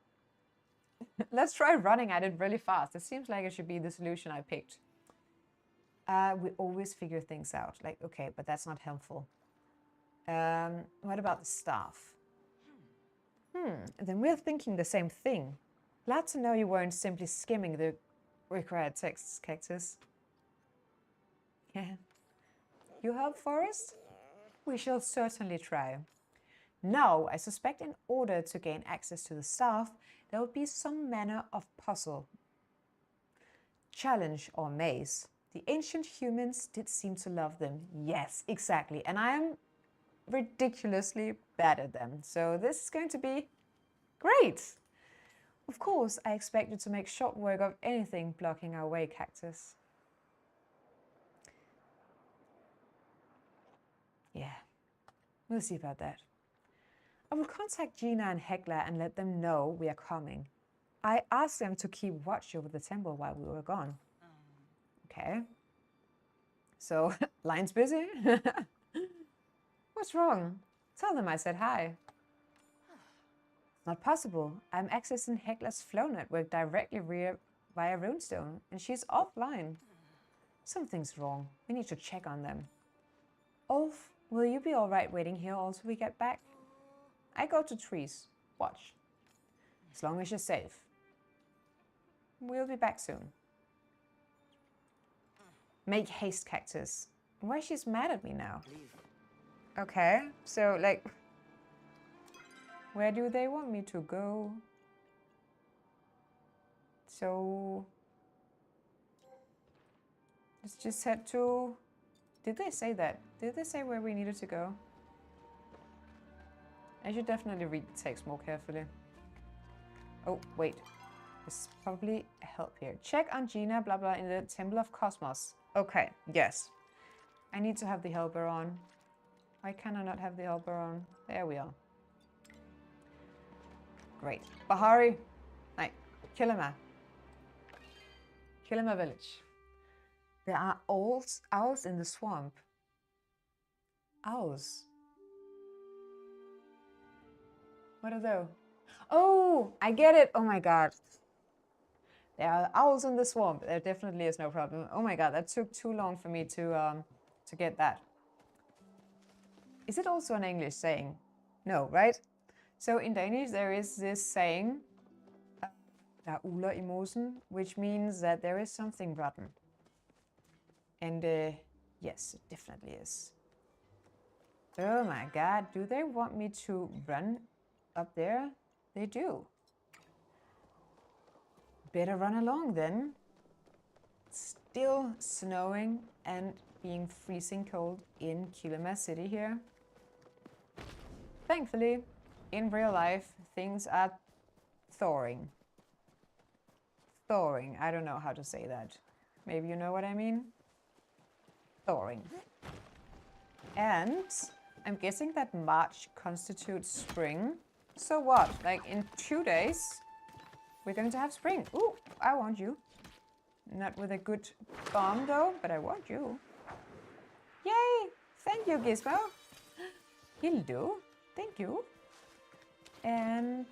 Let's try running at it really fast. It seems like it should be the solution I picked. We always figure things out. Like, okay, but that's not helpful. What about the staff? Then we're thinking the same thing. Glad to know you weren't simply skimming the required texts, Cactus. Yeah. You help, Forest? We shall certainly try. Now, I suspect in order to gain access to the staff, there will be some manner of puzzle, challenge, or maze. The ancient humans did seem to love them. Yes, exactly. And I am ridiculously bad at them. So this is going to be great. Of course, I expect you to make short work of anything blocking our way, Cactus. Yeah, we'll see about that. I will contact Gina and Hekla and let them know we are coming. I asked them to keep watch over the temple while we were gone. Okay. So, line's busy? What's wrong? Tell them I said hi. Not possible. I'm accessing Hekla's flow network directly via Runestone, and she's offline. Something's wrong. We need to check on them. Ulf, will you be alright waiting here until we get back? I go to trees. Watch. As long as you're safe. We'll be back soon. Make haste, Cactus. Why she's mad at me now? Okay, so like... Where do they want me to go? So... Let's just head to... Did they say that? Did they say where we needed to go? I should definitely read the text more carefully. Oh, wait. There's probably help here. Check on Gina, blah blah, in the Temple of Cosmos. Okay, yes. I need to have the helper on. Why can I not have the helper on? There we are. Great. Bahari. Right. Kilima. Kilima village. There are owls in the swamp. Owls. What are those? Oh, I get it. Oh my god. There are owls in the swamp. There definitely is no problem. Oh my god, that took too long for me to get that. Is it also an English saying? No, right? So in Danish there is this saying, der er uler i mosen, which means that there is something rotten. And yes, it definitely is. Oh my god, do they want me to run up there? They do. Better run along then. Still snowing and being freezing cold in Kilima City here. Thankfully, in real life, things are thawing. Thawing, I don't know how to say that. Maybe you know what I mean? Thawing. And I'm guessing that March constitutes spring. So what? Like in 2 days, we're going to have spring. Ooh, I want you. Not with a good bomb though, but I want you. Yay! Thank you, Gizmo. He'll do. Thank you. And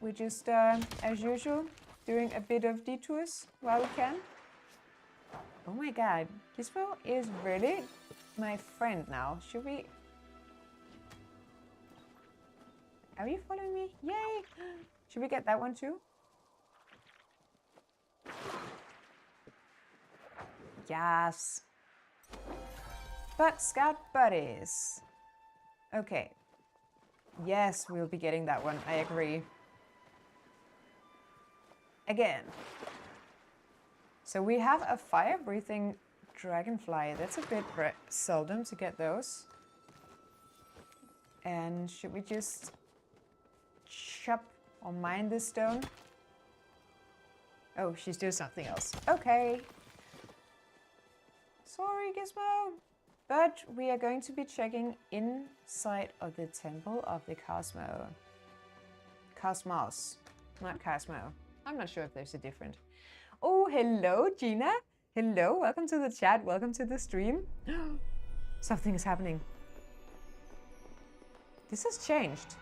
we're just, as usual, doing a bit of detours while we can. Oh my god, Gizmo is really my friend now. Should we... Are you following me? Yay! Should we get that one too? Yes. But Scout Buddies. Okay. Yes, we'll be getting that one. I agree. Again. So we have a fire-breathing dragonfly. That's a bit seldom to get those. And should we just chop or mine this stone? Oh, she's doing something else. Okay. Sorry, Gizmo. But we are going to be checking inside of the Temple of the Cosmos. Not Cosmo. I'm not sure if there's a different. Oh, hello, Gina. Hello, welcome to the chat. Welcome to the stream. Something is happening. This has changed.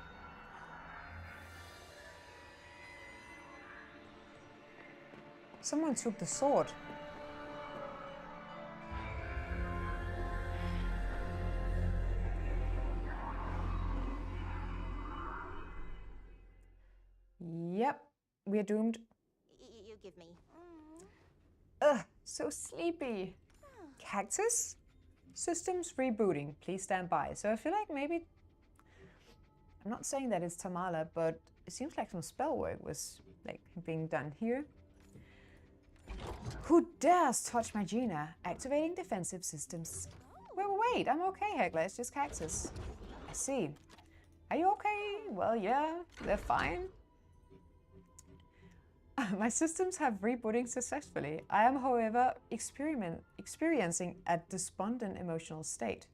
Someone took the sword. Yep, we're doomed. You give me. Ugh, so sleepy. Cactus? Systems rebooting. Please stand by. So I feel like maybe... I'm not saying that it's Tamala, but it seems like some spell work was like being done here. Who dares touch my Gina? Activating defensive systems. Wait, I'm okay, Heckler. It's just Cactus. I see. Are you okay? Well, yeah, they're fine. My systems have rebooting successfully. I am, however, experiencing a despondent emotional state.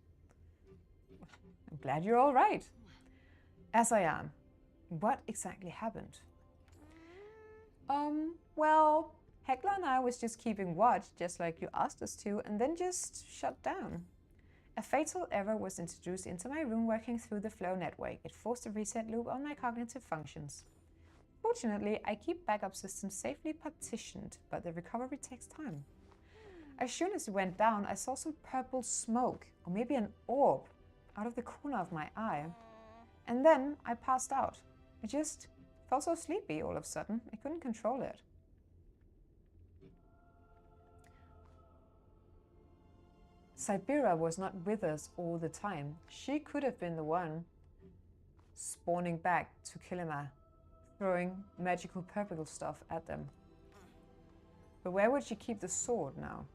I'm glad you're all right. As I am. What exactly happened? Well, Heckler and I was just keeping watch, just like you asked us to, and then just shut down. A fatal error was introduced into my room working through the flow network. It forced a reset loop on my cognitive functions. Fortunately, I keep backup systems safely partitioned, but the recovery takes time. As soon as it went down, I saw some purple smoke, or maybe an orb, out of the corner of my eye. And then I passed out. I just felt so sleepy all of a sudden, I couldn't control it. Sibera was not with us all the time. She could have been the one spawning back to Kilima, throwing magical purple stuff at them. But where would she keep the sword now?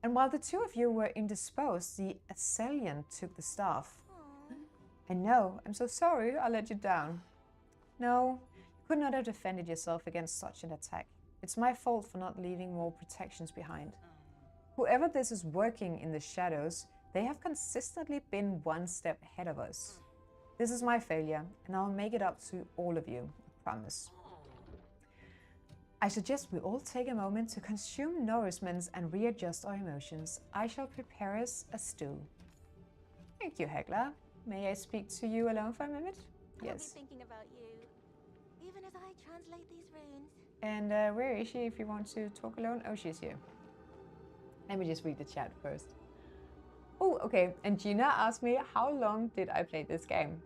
And while the two of you were indisposed, the assailant took the staff. I know, I'm so sorry I let you down. No, you could not have defended yourself against such an attack. It's my fault for not leaving more protections behind. Whoever this is working in the shadows, they have consistently been one step ahead of us. This is my failure, and I'll make it up to all of you, I promise. I suggest we all take a moment to consume nourishments and readjust our emotions. I shall prepare us a stew. Thank you, Heckler. May I speak to you alone for a minute? Yes. I'll be thinking about you, even as I translate these runes. And where is she if you want to talk alone? Oh, she's here. Let me just read the chat first. Oh, okay. And Gina asked me, how long did I play this game?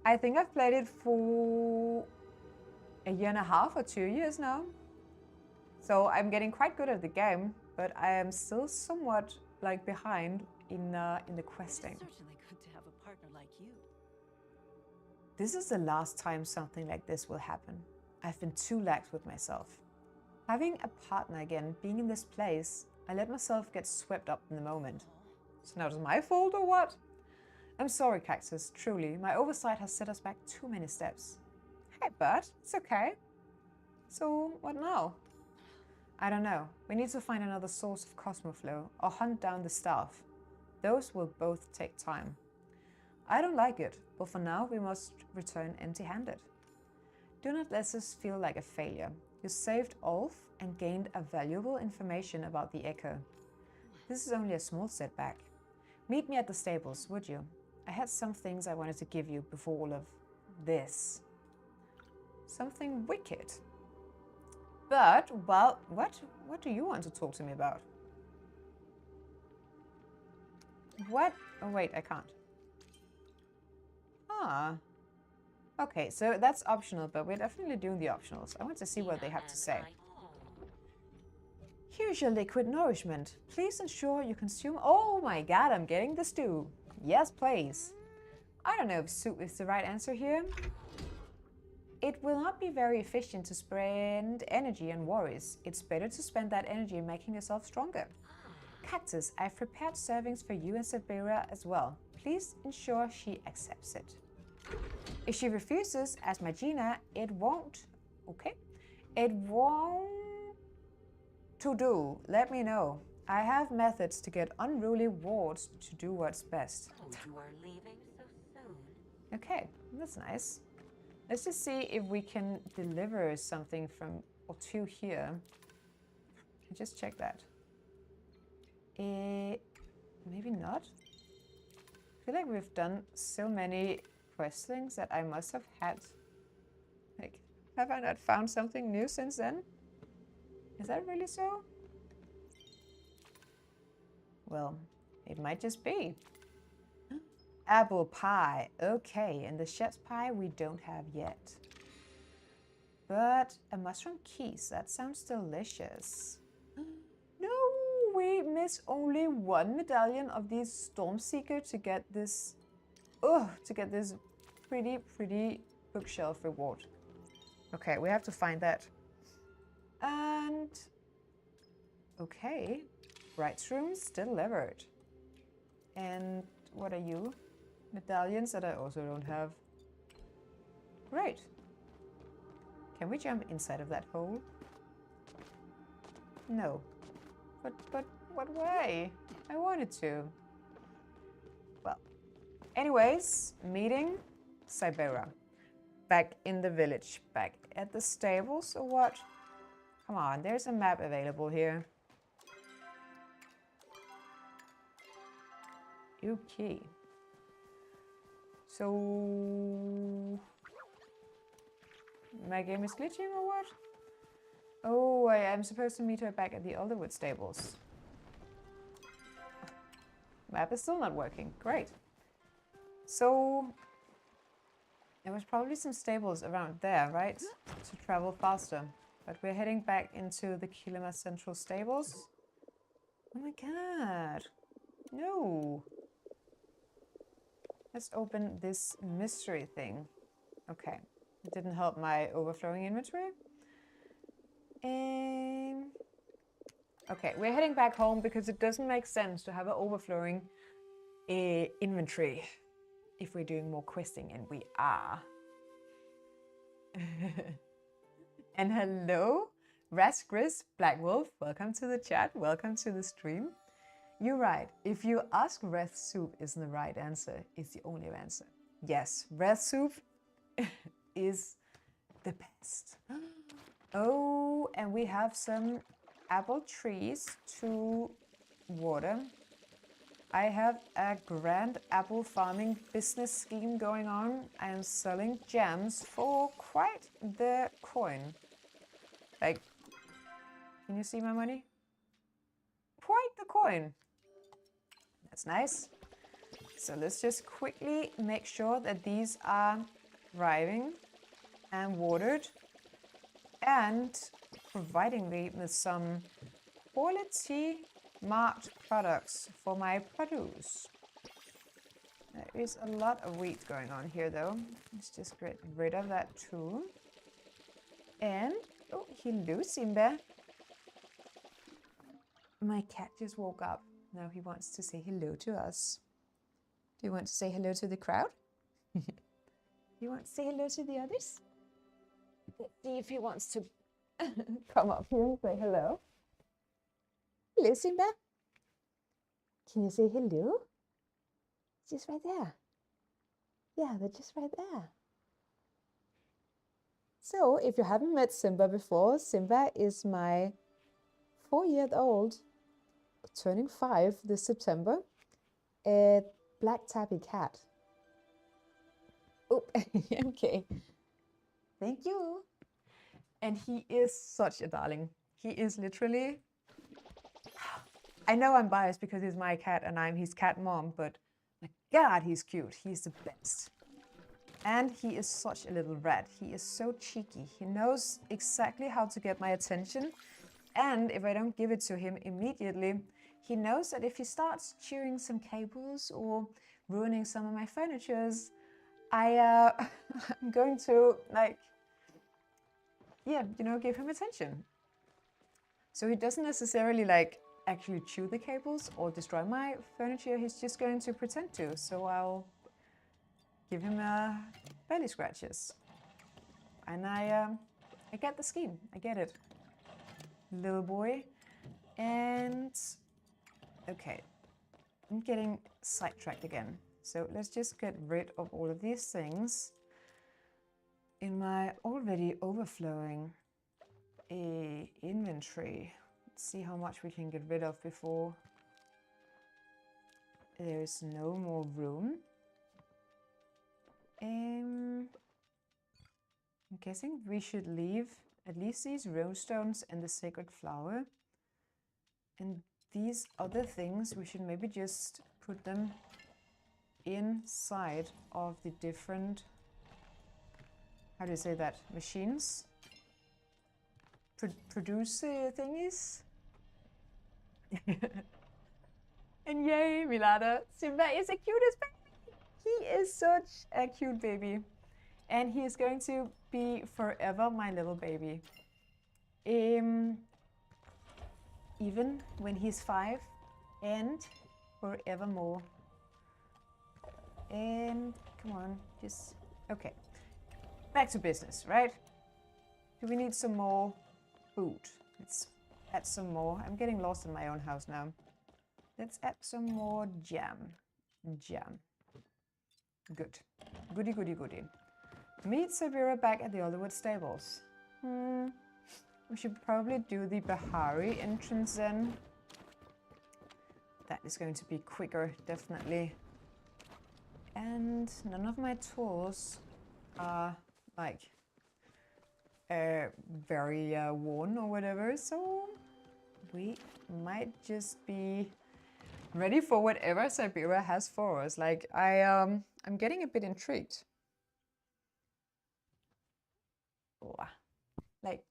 I think I've played it for a year and a half or 2 years now. So I'm getting quite good at the game, but I am still somewhat like behind in the questing. It's certainly good to have a partner like you. This is the last time something like this will happen. I've been too lax with myself. Having a partner again, being in this place, I let myself get swept up in the moment. So now it's my fault or what? I'm sorry, Cactus, truly. My oversight has set us back too many steps. Hey, Bert, it's okay. So, what now? I don't know. We need to find another source of Cosmoflow or hunt down the staff. Those will both take time. I don't like it, but for now we must return empty-handed. Do not let us feel like a failure. You saved Ulf and gained a valuable information about the Echo. This is only a small setback. Meet me at the stables, would you? I had some things I wanted to give you before all of this. Something wicked. But, well, what do you want to talk to me about? What? Oh, wait, I can't. Ah. Okay, so that's optional, but we're definitely doing the optionals. I want to see what they have to say. Here's your liquid nourishment. Please ensure you consume... Oh my god, I'm getting the stew. Yes, please. I don't know if soup is the right answer here. It will not be very efficient to spend energy on worries. It's better to spend that energy making yourself stronger. Cactus, I've prepared servings for you and Sabira as well. Please ensure she accepts it. If she refuses, as Magina, it won't... Okay. It won't... To do. Let me know. I have methods to get unruly wards to do what's best. Oh, you are leaving so soon. Okay, that's nice. Let's just see if we can deliver something from or to here. Just check that. Maybe not. I feel like we've done so many questlings that I must have had. Like, have I not found something new since then? Is that really so? Well, it might just be. Apple pie. Okay, and the chef's pie we don't have yet. But a mushroom keys. That sounds delicious. No, we miss only one medallion of these Stormseeker to get this... to get this pretty bookshelf reward. Okay, we have to find that. And... Okay. Rights rooms delivered. And what are you? Medallions that I also don't have. Great. Can we jump inside of that hole? No. But what way? I wanted to. Well. Anyways, meeting Cybera. Back in the village. Back at the stables or what? Come on, there's a map available here. Okay. So... My game is glitching or what? Oh, I am supposed to meet her back at the Alderwood stables. Map is still not working. Great. So... There was probably some stables around there, right? To travel faster. But we're heading back into the Kilima Central stables. Oh my god. No. Let's open this mystery thing. Okay. It didn't help my overflowing inventory. Okay, we're heading back home because it doesn't make sense to have an overflowing inventory if we're doing more questing, and we are. And hello, Raskris Black Wolf. Welcome to the chat. Welcome to the stream. You're right. If you ask, Wrath Soup isn't the right answer. It's the only answer. Yes, Wrath Soup is the best. Oh, and we have some apple trees to water. I have a grand apple farming business scheme going on. I am selling gems for quite the coin. Like, can you see my money? Quite the coin. That's nice. So let's just quickly make sure that these are thriving and watered and providing me with some quality marked products for my produce. There is a lot of wheat going on here though. Let's just get rid of that too. And, oh, hello Simba. My cat just woke up. Now he wants to say hello to us. Do you want to say hello to the crowd? You want to say hello to the others? Let's see if he wants to come up here and say hello. Hello, Simba. Can you say hello? Just right there. Yeah, they're just right there. So, if you haven't met Simba before, Simba is my 4-year-old, turning 5 this September, a black tabby cat. Oh, okay. Thank you. And he is such a darling. He is literally... I know I'm biased because he's my cat and I'm his cat mom, but my God, he's cute. He's the best. And he is such a little rat. He is so cheeky. He knows exactly how to get my attention And if I don't give it to him immediately, he knows that if he starts chewing some cables or ruining some of my furnitures, I'm going to, like, yeah, you know, give him attention. So he doesn't necessarily, like, actually chew the cables or destroy my furniture. He's just going to pretend to. So I'll give him belly scratches. And I get the scheme. I get it. Little boy. And okay, I'm getting sidetracked again. So let's just get rid of all of these things in my already overflowing inventory. Let's see how much we can get rid of before there's no more room. I'm guessing we should leave at least these rose stones and the sacred flower. And these other things, we should maybe just put them inside of the different, how do you say that, machines? Produce thingies? And yay, Milada, Simba is the cutest baby! He is such a cute baby. And he is going to be forever my little baby. Even when he's 5 and forevermore. And come on, just, okay. Back to business, right? Do we need some more food? Let's add some more. I'm getting lost in my own house now. Let's add some more jam. Jam. Good. Goody, goody, goody. Meet Sabira back at the Oliverwood stables. We should probably do the Bahari entrance then. That is going to be quicker, definitely. And none of my tools are like very worn or whatever, so we might just be ready for whatever Sabira has for us. Like I'm getting a bit intrigued. Like,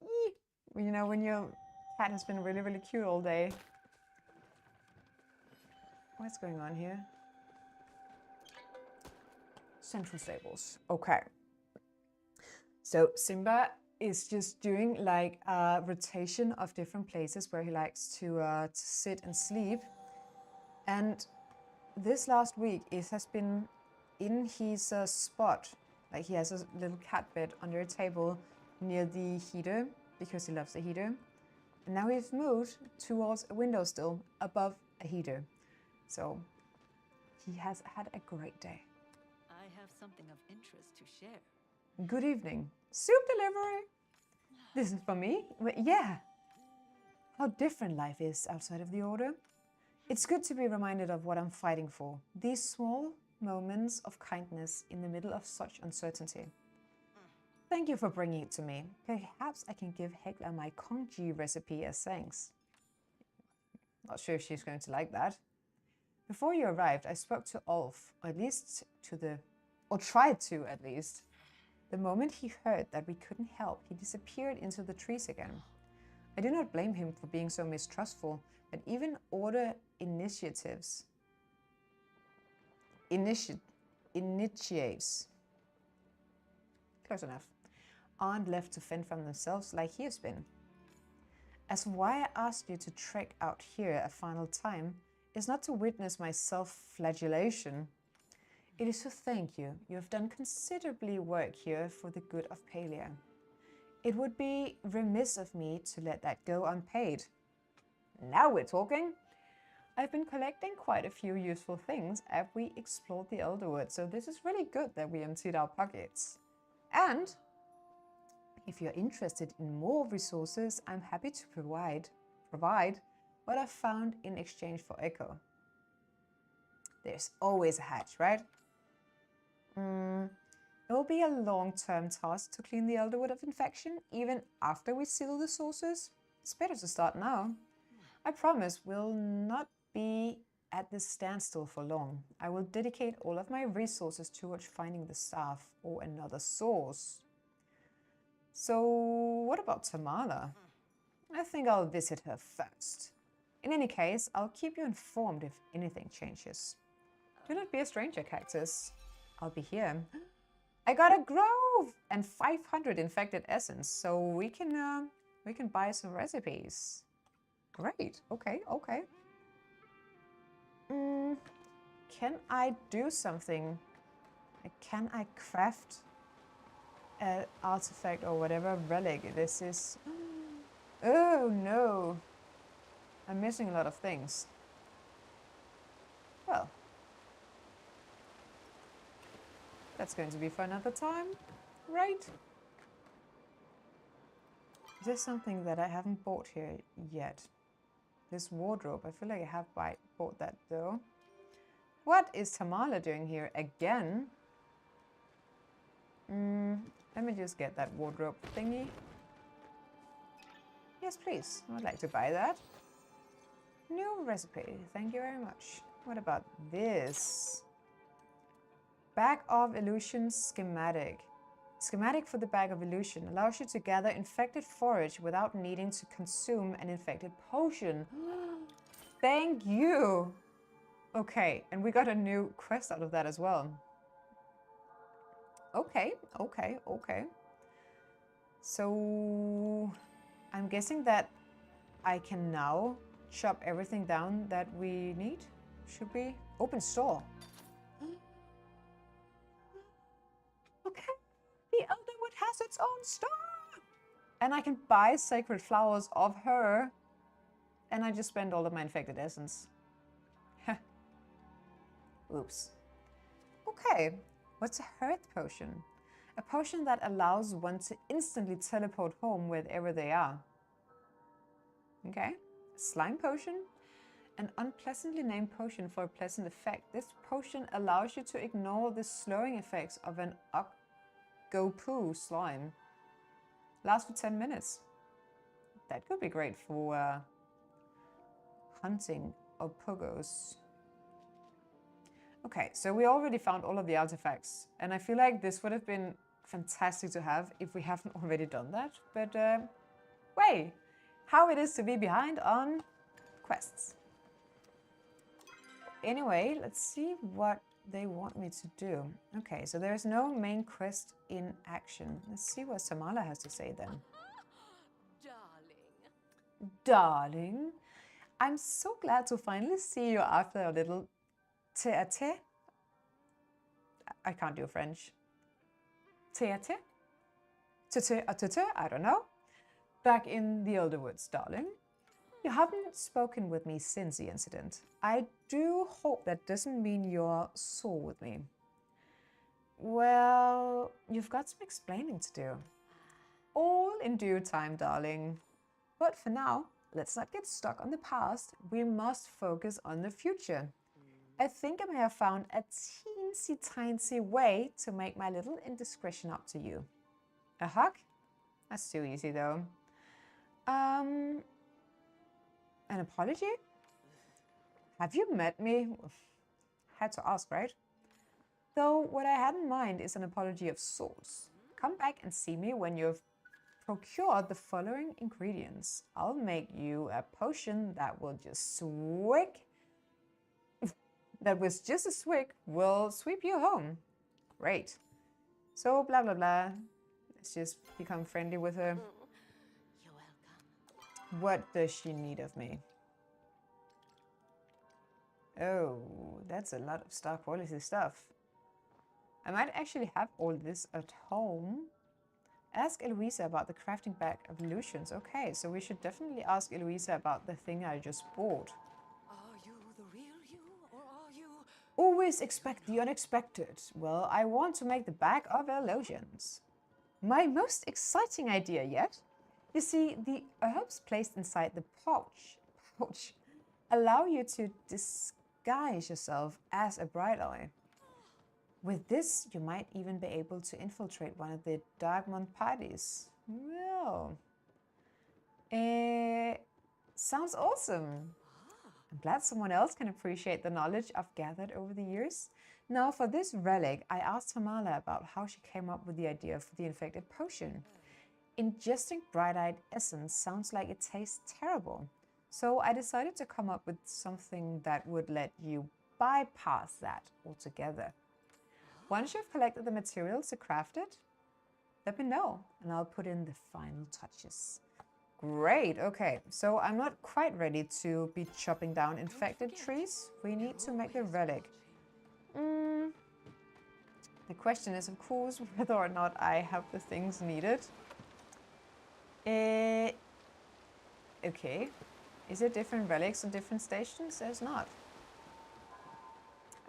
you know, when your cat has been really, really cute all day. What's going on here? Central stables. Okay. So Simba is just doing like a rotation of different places where he likes to sit and sleep. And this last week it has been in his spot. Like he has a little cat bed under a table near the heater because he loves the heater. And now he's moved towards a window still above a heater. So he has had a great day. I have something of interest to share. Good evening. Soup delivery. This is for me? Well, yeah. How different life is outside of the order. It's good to be reminded of what I'm fighting for. These small moments of kindness in the middle of such uncertainty. Thank you for bringing it to me. Perhaps I can give Hekla my congee recipe as thanks. Not sure if she's going to like that. Before you arrived, I spoke to Ulf, or at least or tried to at least. The moment he heard that we couldn't help, he disappeared into the trees again. I do not blame him for being so mistrustful, but even order initiates close enough, aren't left to fend from themselves like he has been. As for why I asked you to trek out here a final time is not to witness my self-flagellation. It is to thank you. You have done considerably work here for the good of Palia. It would be remiss of me to let that go unpaid. Now we're talking. I've been collecting quite a few useful things as we explored the Elderwood, so this is really good that we emptied our pockets. And if you're interested in more resources, I'm happy to provide what I've found in exchange for Echo. There's always a hatch, right? It will be a long-term task to clean the Elderwood of infection, even after we seal the sources. It's better to start now. I promise we'll not be at this standstill for long. I will dedicate all of my resources towards finding the staff or another source. So, what about Tamala? I think I'll visit her first. In any case, I'll keep you informed if anything changes. Do not be a stranger, Cactus. I'll be here. I got a grove and 500 infected essence, so we can buy some recipes. Great. Okay. Okay. Can I do something? Can I craft an artifact or whatever relic this is? Oh no. I'm missing a lot of things. Well, that's going to be for another time, right? Is there something that I haven't bought here yet? This wardrobe, I feel like I have bought that though. What is Tamala doing here again? Let me just get that wardrobe thingy. Yes, please. I would like to buy that. New recipe. Thank you very much. What about this? Bag of Illusion schematic. Schematic for the Bag of Illusion allows you to gather infected forage without needing to consume an infected potion. Thank you! Okay, and we got a new quest out of that as well. Okay, okay, okay. So I'm guessing that I can now chop everything down that we need. Should we? Open store. Okay. The Elderwood has its own store. And I can buy sacred flowers of her. And I just spend all of my infected essence. Oops. Okay. What's a hearth potion? A potion that allows one to instantly teleport home wherever they are. Okay. Slime potion. An unpleasantly named potion for a pleasant effect. This potion allows you to ignore the slowing effects of an Go-poo slime. Lasts for 10 minutes. That could be great for hunting of poggos. Okay, so we already found all of the artifacts. And I feel like this would have been fantastic to have if we haven't already done that. But wait, how it is to be behind on quests. Anyway, let's see what they want me to do. Okay, so there's no main quest in action. Let's see what Samala has to say then. Darling, I'm so glad to finally see you after a little tete-a-tete. I can't do French. Tete-a-tete? Tete-a-tete? I don't know. Back in the Elderwoods, darling. You haven't spoken with me since the incident. I do hope that doesn't mean you're sore with me. Well, you've got some explaining to do. All in due time, darling. But for now, let's not get stuck on the past. We must focus on the future. I think I may have found a teensy-tiny way to make my little indiscretion up to you. A hug? That's too easy, though. An apology? Have you met me? Had to ask, right? Though what I had in mind is an apology of sorts. Come back and see me when you've procured the following ingredients. I'll make you a potion that will just swig. That with just a swig will sweep you home. Great. So blah blah blah. Let's just become friendly with her. You're welcome. What does she need of me? Oh, that's a lot of star quality stuff. I might actually have all this at home. Ask Eloisa about the crafting bag of illusions. Okay, so we should definitely ask Eloisa about the thing I just bought. Are you the real you, or are you... Always expect the unexpected. Well, I want to make the bag of illusions. My most exciting idea yet. You see, the herbs placed inside the pouch allow you to disguise yourself as a bright eye. With this, you might even be able to infiltrate one of the Darkmont parties. Well, sounds awesome. I'm glad someone else can appreciate the knowledge I've gathered over the years. Now, for this relic, I asked Tamala about how she came up with the idea for the infected potion. Ingesting bright-eyed essence sounds like it tastes terrible. So I decided to come up with something that would let you bypass that altogether. Once you've collected the materials to craft it, let me know and I'll put in the final touches. Great, okay, so I'm not quite ready to be chopping down infected trees. We need to make the relic. The question is, of course, whether or not I have the things needed. Okay. Is there different relics on different stations? There's not.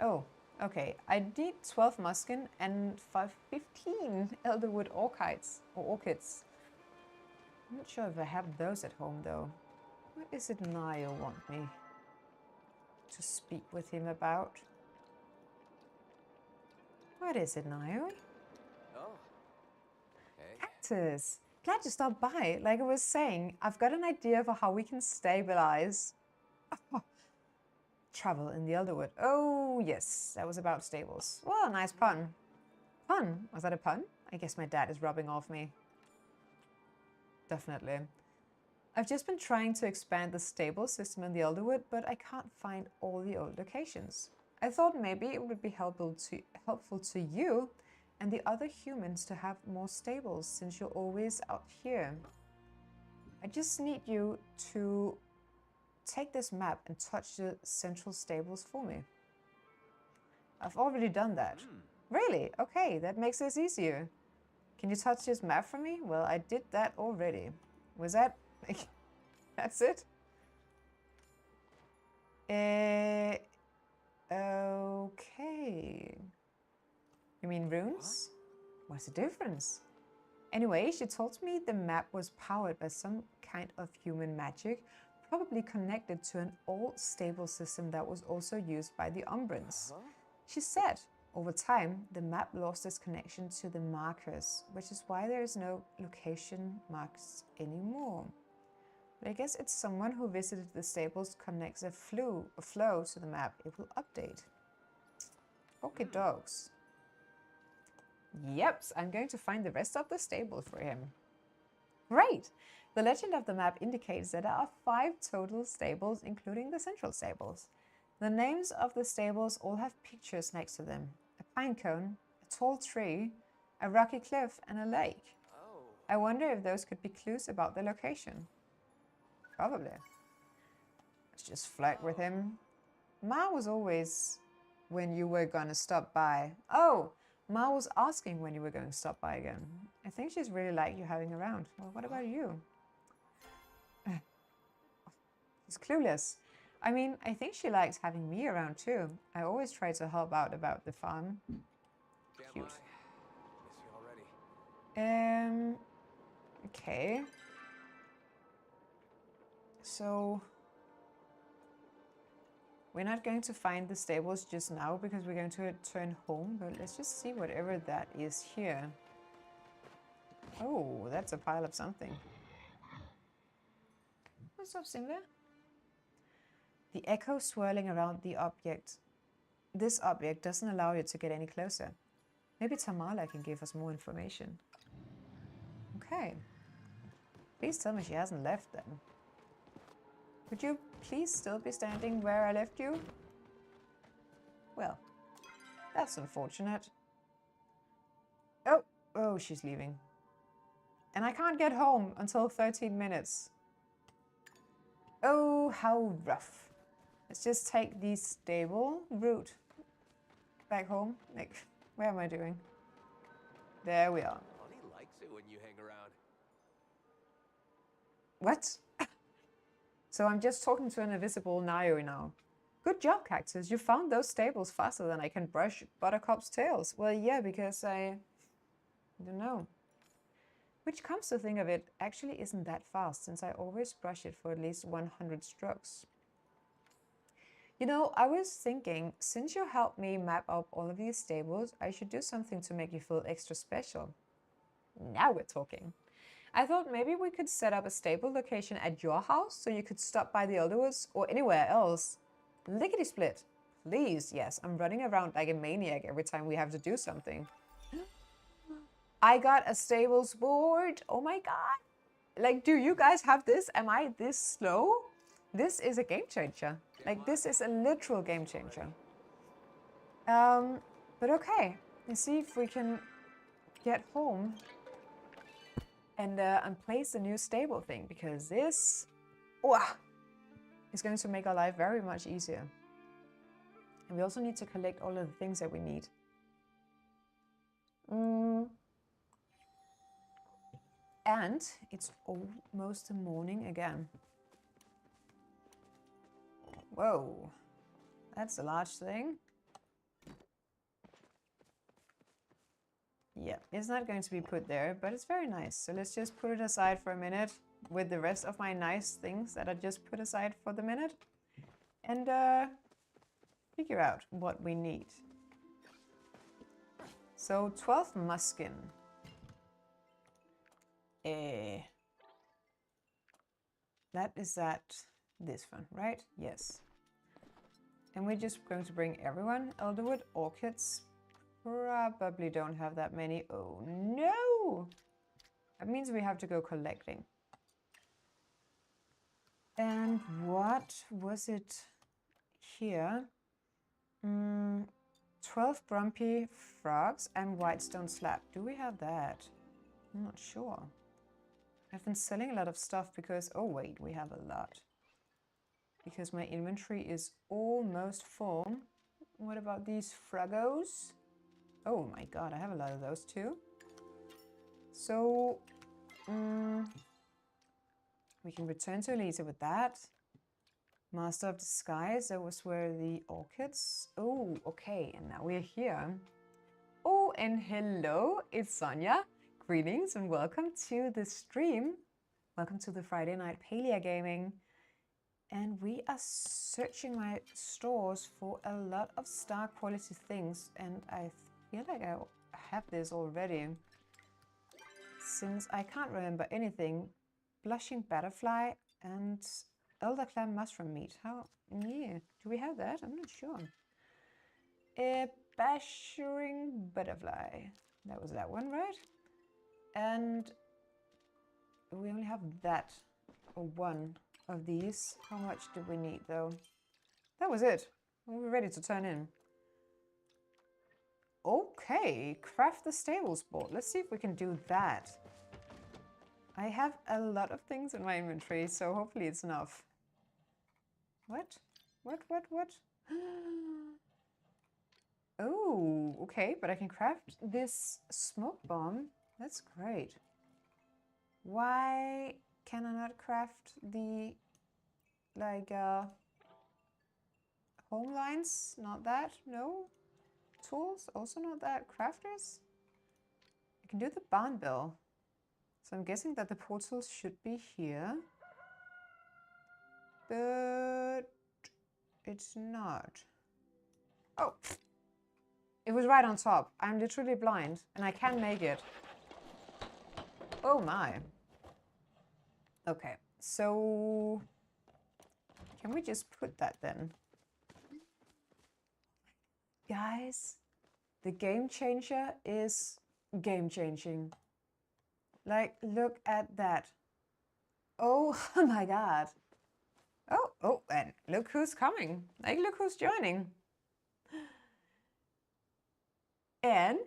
Oh, okay. I need 12 muskin and 15 elderwood orchids or orchids. I'm not sure if I have those at home though. What is it Nio want me to speak with him about? What is it, Nio? Oh. Hey. Cactus! Glad you stopped by. Like I was saying, I've got an idea for how we can stabilize travel in the Elderwood. Oh, yes, that was about stables. Well, nice pun. Pun? Was that a pun? I guess my dad is rubbing off me. Definitely. I've just been trying to expand the stable system in the Elderwood, but I can't find all the old locations. I thought maybe it would be helpful to you and the other humans to have more stables since you're always out here. I just need you to take this map and touch the central stables for me. I've already done that. Really? Okay, that makes this easier. Can you touch this map for me? Well, I did that already. Was that... That's it? Okay. You mean runes? What's the difference? Anyway, she told me the map was powered by some kind of human magic, probably connected to an old stable system that was also used by the Umbrans. She said, over time, the map lost its connection to the markers, which is why there is no location marks anymore. But I guess it's someone who visited the stables connects a flow to the map. It will update. Okay, dogs. Yep, I'm going to find the rest of the stable for him. Great! The legend of the map indicates that there are 5 total stables, including the central stables. The names of the stables all have pictures next to them. A pine cone, a tall tree, a rocky cliff, and a lake. Oh. I wonder if those could be clues about the location. Probably. Let's just flirt with him. Ma was always when you were gonna stop by. Oh! Ma was asking when you were going to stop by again. I think she's really liked you having around. Well, what about you? She's clueless. I mean, I think she likes having me around too. I always try to help out about the farm. Cute. Miss you already. Okay. So... we're not going to find the stables just now because we're going to turn home, but let's just see whatever that is here. Oh, that's a pile of something. What's up, Simba? The echo swirling around the object. This object doesn't allow you to get any closer. Maybe Tamala can give us more information. Okay. Please tell me she hasn't left then. Would you please still be standing where I left you? Well, that's unfortunate. Oh, she's leaving. And I can't get home until 13 minutes. Oh, how rough. Let's just take the stable route back home. Like, where am I doing? There we are. Bonnie likes it when you hang around. What? So I'm just talking to an invisible Nio now. Good job, Cactus. You found those stables faster than I can brush Buttercup's tails. Well, yeah, because I don't know. Which comes to think of it, actually isn't that fast, since I always brush it for at least 100 strokes. You know, I was thinking, since you helped me map up all of these stables, I should do something to make you feel extra special. Now we're talking. I thought maybe we could set up a stable location at your house so you could stop by the Elderwoods or anywhere else. Lickety split. Please, yes, I'm running around like a maniac every time we have to do something. I got a stables board. Oh my god. Like, do you guys have this? Am I this slow? This is a game changer. Like, this is a literal game changer. But okay. Let's see if we can get home and place the new stable thing, because this is going to make our life very much easier. And we also need to collect all of the things that we need. And it's almost the morning again. Whoa, that's a large thing. Yeah, it's not going to be put there, but it's very nice. So let's just put it aside for a minute with the rest of my nice things that I just put aside for the minute. And figure out what we need. So 12 muskin. That is this one, right? Yes. And we're just going to bring everyone. Elderwood, orchids. Probably don't have that many. Oh no! That means we have to go collecting. And what was it here? 12 grumpy frogs and whitestone slab. Do we have that? I'm not sure. I've been selling a lot of stuff because... Oh wait, we have a lot. Because my inventory is almost full. What about these frogos? Oh my god, I have a lot of those too. So... we can return to Elisa with that. Master of Disguise, that was where the orchids... Oh, okay, and now we're here. Oh, and hello, it's Sonia. Greetings and welcome to the stream. Welcome to the Friday Night Palia Gaming. And we are searching my stores for a lot of star quality things. And I feel like I have this already. Since I can't remember anything. Blushing Butterfly and Elder Clam Mushroom Meat. How? Yeah. Do we have that? I'm not sure. Bashing Butterfly. That was that one, right? And we only have that. Or one of these. How much do we need though? That was it. We were ready to turn in. Okay. Craft the stables board. Let's see if we can do that. I have a lot of things in my inventory, so hopefully it's enough. What? What? Oh, okay, but I can craft this smoke bomb. That's great. Why can I not craft the, like, home lines? Not that? No? Tools? Also not that? Crafters? I can do the barn bell. So I'm guessing that the portals should be here. But it's not. Oh! It was right on top. I'm literally blind and I can make it. Oh my. Okay, so can we just put that then? Guys, the game changer is game changing. Like, look at that. Oh my god. Oh, and look who's coming. Like, look who's joining. And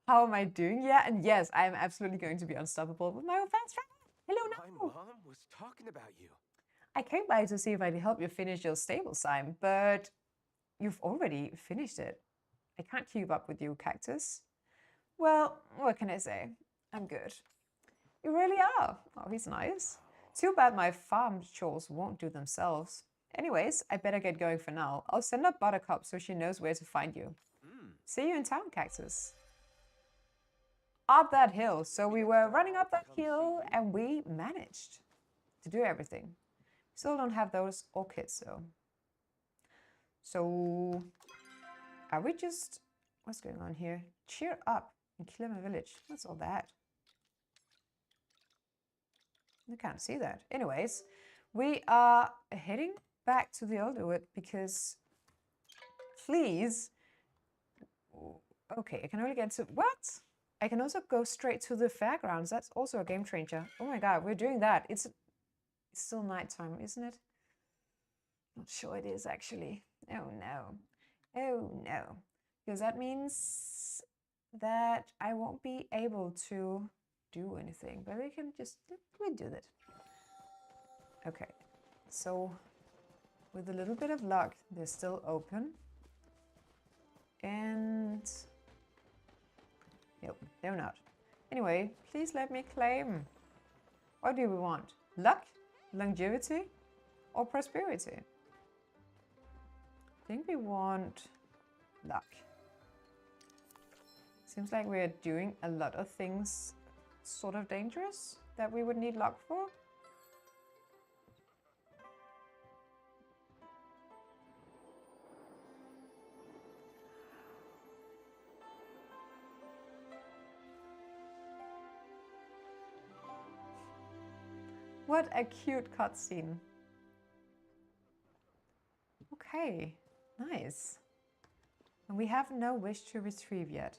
how am I doing? Yeah, and yes, I am absolutely going to be unstoppable with my own fast travel. Hello, My no. mom was talking about you. I came by to see if I could help you finish your stable sign, but you've already finished it. I can't keep up with you, Cactus. Well, what can I say? I'm good. You really are. Oh, he's nice. Too bad my farm chores won't do themselves. Anyways, I better get going for now. I'll send up Buttercup so she knows where to find you. See you in town, Cactus. Up that hill. So we were running up that hill and we managed to do everything. Still don't have those orchids though. So are we just... What's going on here? Cheer up and kill my village. What's all that? I can't see that. Anyways, we are heading back to the Elderwood because, please, Okay, I can only get to... What? I can also go straight to the fairgrounds. That's also a game changer. Oh my god, we're doing that. It's still nighttime, isn't it? Not sure it is, actually. Oh no. Oh no. Because that means that I won't be able to do anything. But we can just... we do that. Okay. So, with a little bit of luck, they're still open. And... nope, they're not. Anyway, please let me claim. What do we want? Luck? Longevity? Or prosperity? I think we want luck. Seems like we're doing a lot of things sort of dangerous that we would need luck for. What a cute cutscene. Okay, nice. And we have no wish to retrieve yet.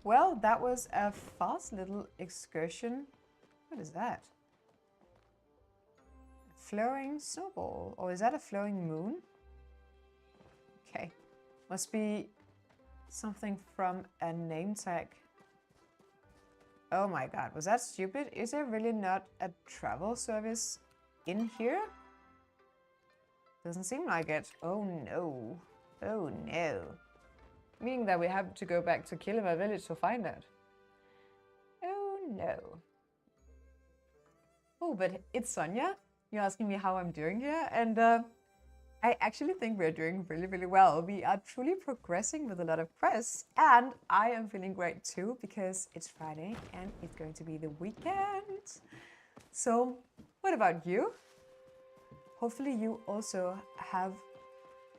Well, that was a fast little excursion. What is that? A flowing snowball. Or is that a flowing moon? Okay. Must be something from a name tag. Oh my god, was that stupid? Is there really not a travel service in here? Doesn't seem like it. Oh no. Oh no. Meaning that we have to go back to Kilima village to find it. Oh no. Oh, but it's Sonia. You're asking me how I'm doing here, and I actually think we're doing really, really well. We are truly progressing with a lot of quests, and I am feeling great too because it's Friday and it's going to be the weekend. So, what about you? Hopefully you also have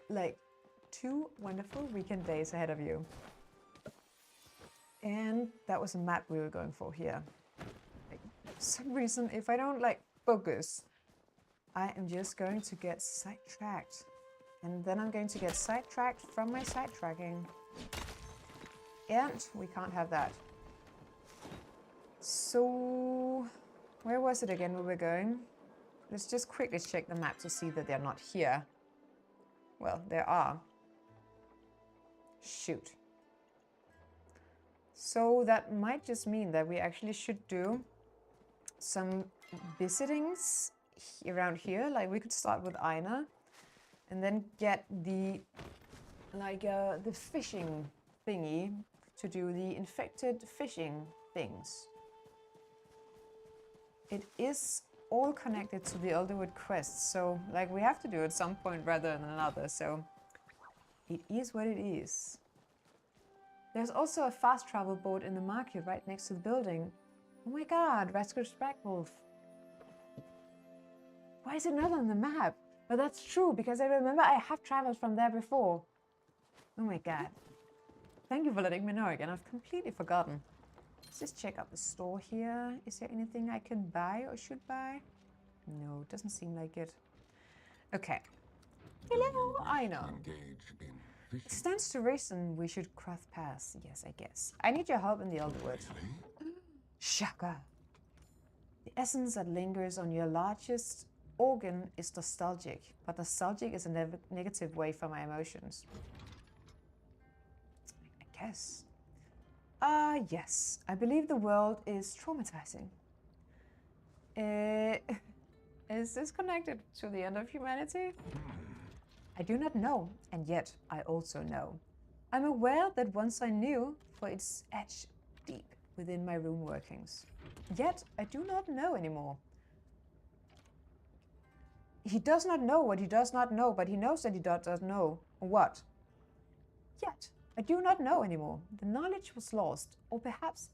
like 2 wonderful weekend days ahead of you. And that was a map we were going for here. Like, for some reason, if I don't like focus, I am just going to get sidetracked. And then I'm going to get sidetracked from my sidetracking. And we can't have that. So, where was it again we were going? Let's just quickly check the map to see that they're not here. Well, there are. Shoot. So that might just mean that we actually should do some visitings around here. Like we could start with Aina and then get the the fishing thingy to do the infected fishing things. It is all connected to the Elderwood quest, so like we have to do it at some point rather than another, so it is what it is. There's also a fast travel boat in the market right next to the building. Oh my god, Rascal Spragwolf. Why is it not on the map? But that's true, because I remember I have traveled from there before. Oh my god. Thank you for letting me know again, I've completely forgotten. Let's just check out the store here. Is there anything I can buy or should buy? No, it doesn't seem like it. Okay. Hello, I know. It stands to reason we should cross paths. Yes, I guess. I need your help in the Elderwood. Shaka. The essence that lingers on your largest organ is nostalgic, but nostalgic is a negative way for my emotions. I guess. Yes. I believe the world is traumatizing. Is this connected to the end of humanity? I do not know, and yet I also know. I'm aware that once I knew, for it's etched deep within my rune workings. Yet I do not know anymore. He does not know what he does not know, but he knows that he does not know what. Yet I do not know anymore. The knowledge was lost, or perhaps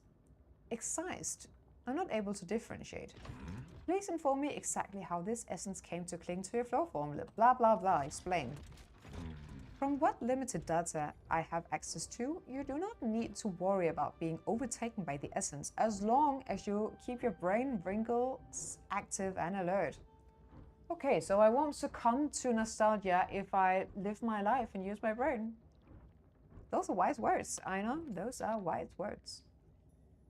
excised. I'm not able to differentiate. Please inform me exactly how this essence came to cling to your flow formula. Blah, blah, blah. Explain. From what limited data I have access to, you do not need to worry about being overtaken by the essence as long as you keep your brain wrinkles active and alert. Okay, so I won't succumb to nostalgia if I live my life and use my brain. Those are wise words, Aina. Those are wise words.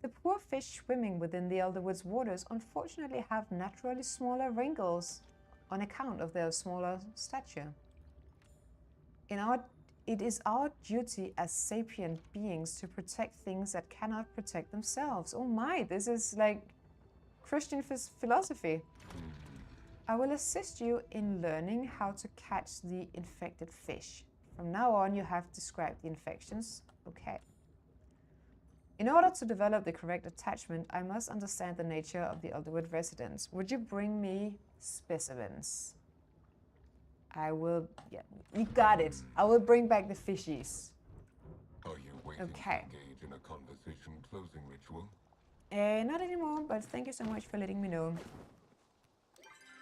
The poor fish swimming within the Elderwood's waters unfortunately have naturally smaller wrinkles on account of their smaller stature. It is our duty as sapient beings to protect things that cannot protect themselves. Oh my, this is like Christian philosophy. I will assist you in learning how to catch the infected fish. From now on, you have described the infections. Okay. In order to develop the correct attachment, I must understand the nature of the Elderwood residents. Would you bring me specimens? I will, yeah, you got it. I will bring back the fishies. Are you waiting to engage in a conversation closing ritual? Not anymore, but thank you so much for letting me know.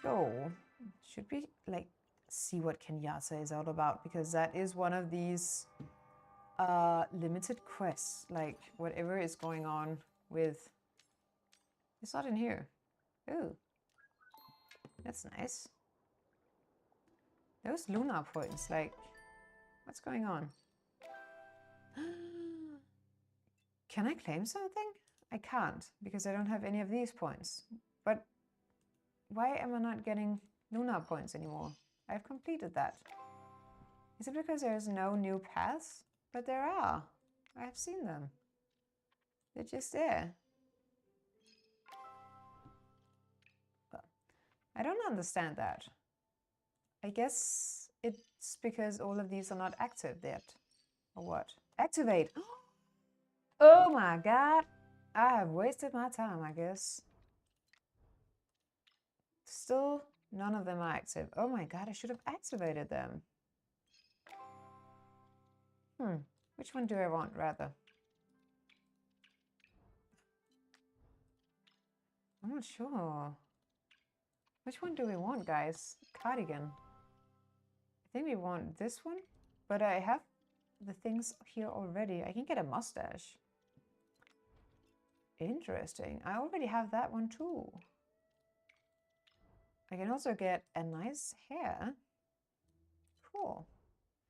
So, should we, like, see what Kenyatta is all about? Because that is one of these limited quests. Like, whatever is going on with... It's not in here. Ooh. That's nice. Those lunar points, like, what's going on? Can I claim something? I can't, because I don't have any of these points. But why am I not getting lunar points anymore? I've completed that. Is it because there's no new paths? But there are. I have seen them. They're just there. Well, I don't understand that. I guess it's because all of these are not active yet. Or what? Activate! Oh my god! I have wasted my time, I guess. Still, none of them are active. Oh my god, I should have activated them. Which one do I want, rather? I'm not sure. Which one do we want, guys? Cardigan. I think we want this one, but I have the things here already. I can get a mustache. Interesting. I already have that one too. I can also get a nice hair. Cool.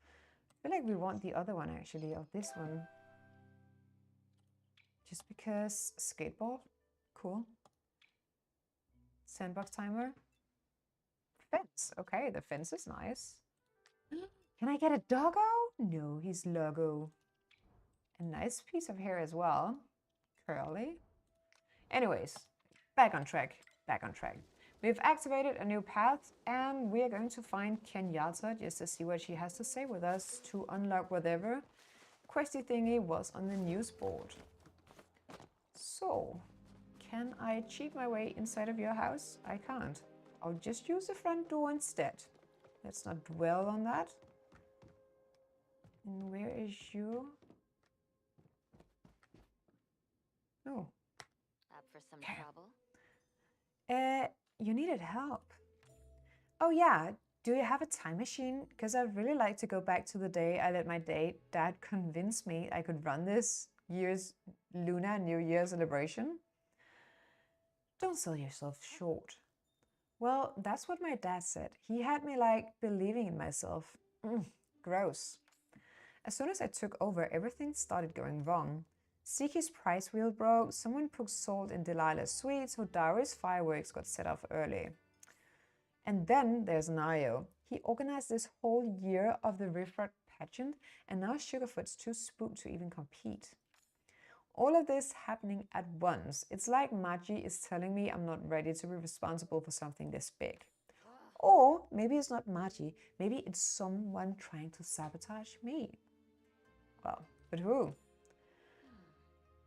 I feel like we want the other one actually, of this one. Just because skateboard. Cool. Sandbox timer. Fence. Okay, the fence is nice. Can I get a doggo? No, he's logo. A nice piece of hair as well. Curly. Anyways, back on track. Back on track. We've activated a new path and we are going to find Kenyatta just to see what she has to say with us to unlock whatever questy thingy was on the news board. So, can I cheat my way inside of your house? I can't. I'll just use the front door instead. Let's not dwell on that. And where is you? Oh. Up for some Okay. trouble? You needed help. Oh yeah, do you have a time machine? Because I'd really like to go back to the day I let my dad convince me I could run this year's Lunar New Year celebration. Don't sell yourself short. Well, that's what my dad said. He had me like believing in myself. Gross. As soon as I took over, everything started going wrong. Siki's price wheel broke, someone put salt in Delilah's sweets, so Darius' fireworks got set off early. And then there's Nayo. He organized this whole year of the Riffratt pageant, and now Sugarfoot's too spooked to even compete. All of this happening at once. It's like Magi is telling me I'm not ready to be responsible for something this big. Or maybe it's not Magi, maybe it's someone trying to sabotage me. Well, but who?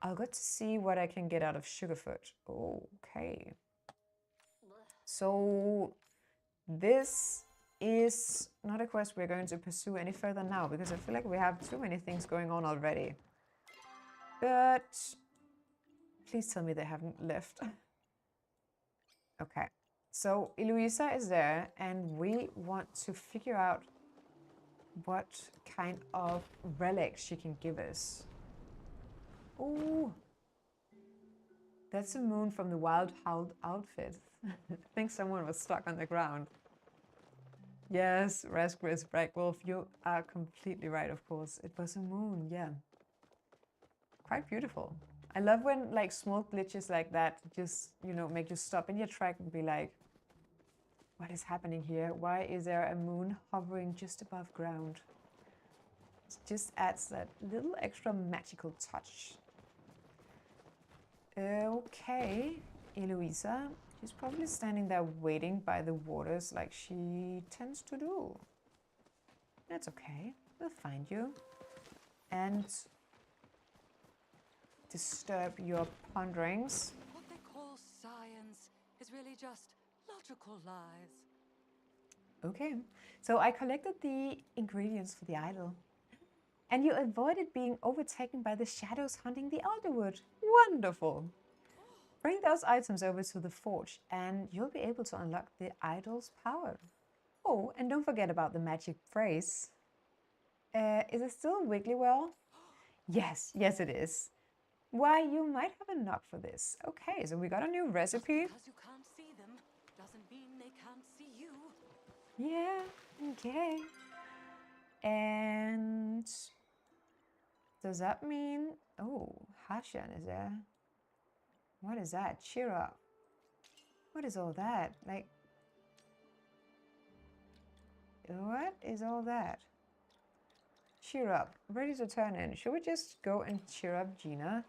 I'll go to see what I can get out of Sugarfoot. Okay. So this is not a quest we're going to pursue any further now because I feel like we have too many things going on already. But please tell me they haven't left. Okay. So Eloisa is there and we want to figure out what kind of relic she can give us. Ooh, that's a moon from the Wild Howl outfit. I think someone was stuck on the ground. Yes, Raspberry's Black Wolf, you are completely right, of course. It was a moon, yeah. Quite beautiful. I love when like small glitches like that just, you know, make you stop in your track and be like, what is happening here? Why is there a moon hovering just above ground? It just adds that little extra magical touch. Okay, Eloisa. She's probably standing there waiting by the waters like she tends to do. That's okay. We'll find you. And disturb your ponderings. What they call science is really just logical lies. Okay, so I collected the ingredients for the idol. And you avoided being overtaken by the shadows hunting the Elderwood. Wonderful! Bring those items over to the forge and you'll be able to unlock the idol's power. Oh, and don't forget about the magic phrase. Is it still wiggly well? Yes, yes it is. Why, you might have a knock for this. Okay, so we got a new recipe. Just because you can't see them doesn't mean they can't see you. Yeah, okay. And does that mean... Oh, Hashan is there. What is that? Cheer up. What is all that? Like... What is all that? Cheer up. Ready to turn in. Should we just go and cheer up Gina?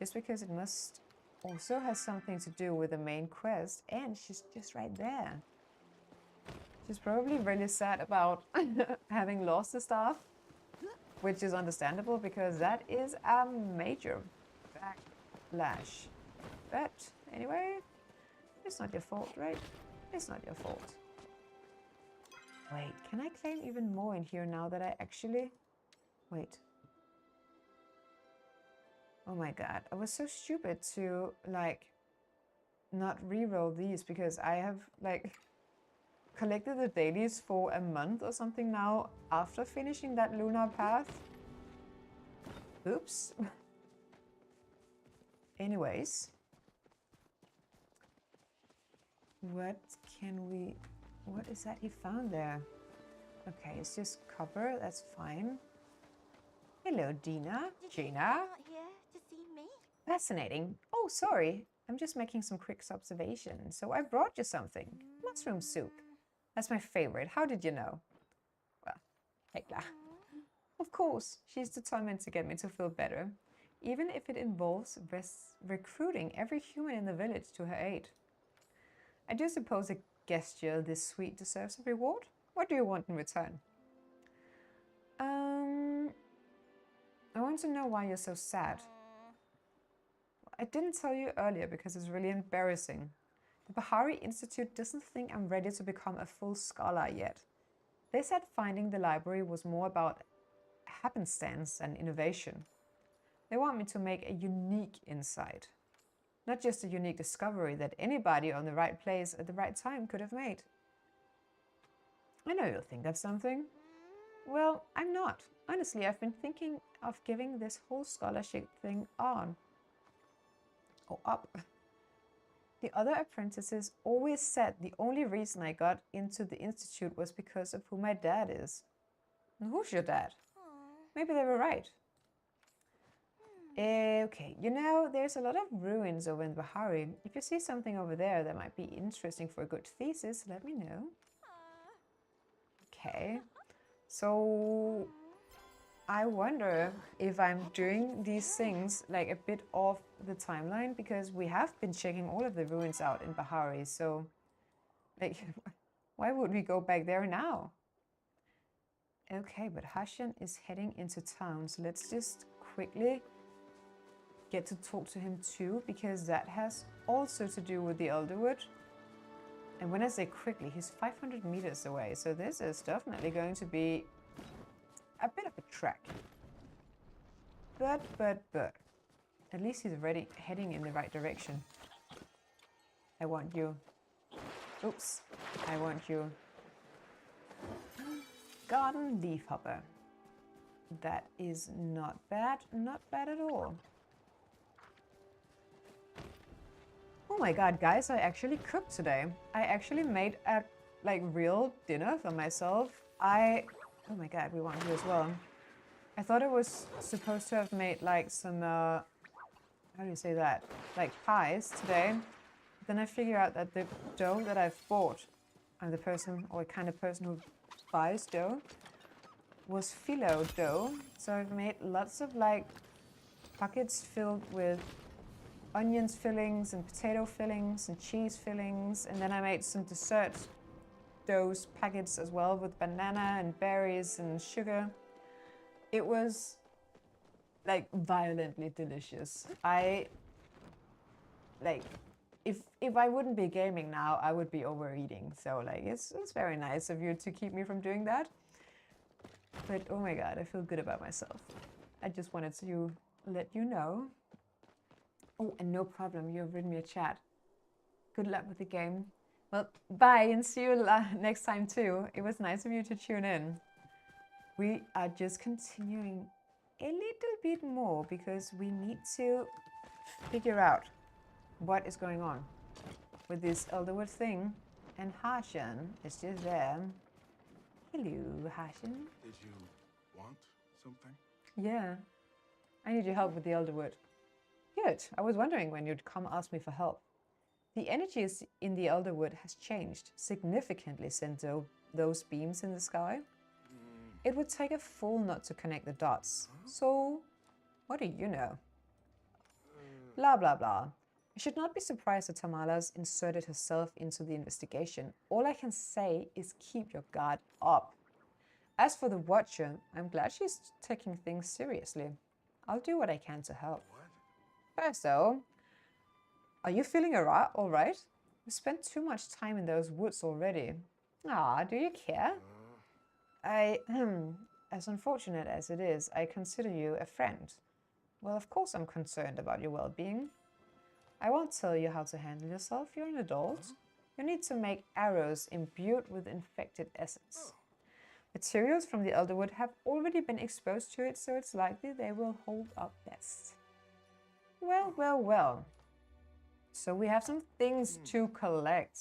Just because it must also has something to do with the main quest. And she's just right there. She's probably really sad about having lost the staff. Which is understandable because that is a major backlash. But anyway, it's not your fault, right? It's not your fault. Wait, can I claim even more in here now that I actually... Wait. Oh my god, I was so stupid to, like, not re-roll these because I have, like, collected the dailies for a month or something now after finishing that lunar path. Oops. Anyways. What is that he found there? Okay, it's just copper, that's fine. Hello, Gina. Did you not here to see me? Fascinating. Oh, sorry. I'm just making some quick observations. So I brought you something. Mushroom soup. That's my favorite. How did you know? Well, Hekla. Of course, she's determined to get me to feel better, even if it involves recruiting every human in the village to her aid. I do suppose a gesture this sweet deserves a reward. What do you want in return? I want to know why you're so sad. I didn't tell you earlier because it's really embarrassing. The Bahari Institute doesn't think I'm ready to become a full scholar yet. They said finding the library was more about happenstance and innovation. They want me to make a unique insight. Not just a unique discovery that anybody on the right place at the right time could have made. I know you'll think that's something. Well, I'm not. Honestly, I've been thinking of giving this whole scholarship thing on. Or up. The other apprentices always said the only reason I got into the institute was because of who my dad is. And who's your dad? Maybe they were right. Okay, you know, there's a lot of ruins over in Bahari. If you see something over there that might be interesting for a good thesis, let me know. Okay, so I wonder if I'm doing these things like a bit off the timeline because we have been checking all of the ruins out in Bahari, so like, why would we go back there now? Okay, but Hashan is heading into town, so let's just quickly get to talk to him too, because that has also to do with the Elderwood. And when I say quickly, he's 500 meters away, so this is definitely going to be a bit of a trek. But, at least he's already heading in the right direction. I want you. Oops, I want you. Garden leafhopper. That is not bad at all. Oh my god, guys, I actually cooked today. I actually made a like real dinner for myself, oh my god, we want you as well. I thought I was supposed to have made like some, how do you say that? Like pies today. Then I figure out that the dough that I've bought, I'm the person or kind of person who buys dough, was phyllo dough. So I've made lots of like buckets filled with onions fillings and potato fillings and cheese fillings. And then I made some dessert dough packets as well with banana and berries and sugar. It was like violently delicious. If I wouldn't be gaming now, I would be overeating. So like it's very nice of you to keep me from doing that. But oh my god, I feel good about myself. I just wanted to let you know. Oh, and no problem, you have written me a chat. Good luck with the game. Well, bye and see you next time too. It was nice of you to tune in. We are just continuing a little bit more because we need to figure out what is going on with this Elderwood thing. And Harshan is just there. Hello, Harshan. Did you want something? Yeah. I need your help with the Elderwood. Good. I was wondering when you'd come ask me for help. The energies in the Elderwood has changed significantly since those beams in the sky. It would take a fool not to connect the dots. So, what do you know? Blah, blah, blah. I should not be surprised that Tamala's inserted herself into the investigation. All I can say is keep your guard up. As for the Watcher, I'm glad she's taking things seriously. I'll do what I can to help. First though, are you feeling all right? You spent too much time in those woods already. Ah, do you care? As unfortunate as it is, I consider you a friend. Well, of course I'm concerned about your well-being. I won't tell you how to handle yourself, you're an adult. You need to make arrows imbued with infected essence. Materials from the Elderwood have already been exposed to it, so it's likely they will hold up best. Well, well, well. So we have some things to collect.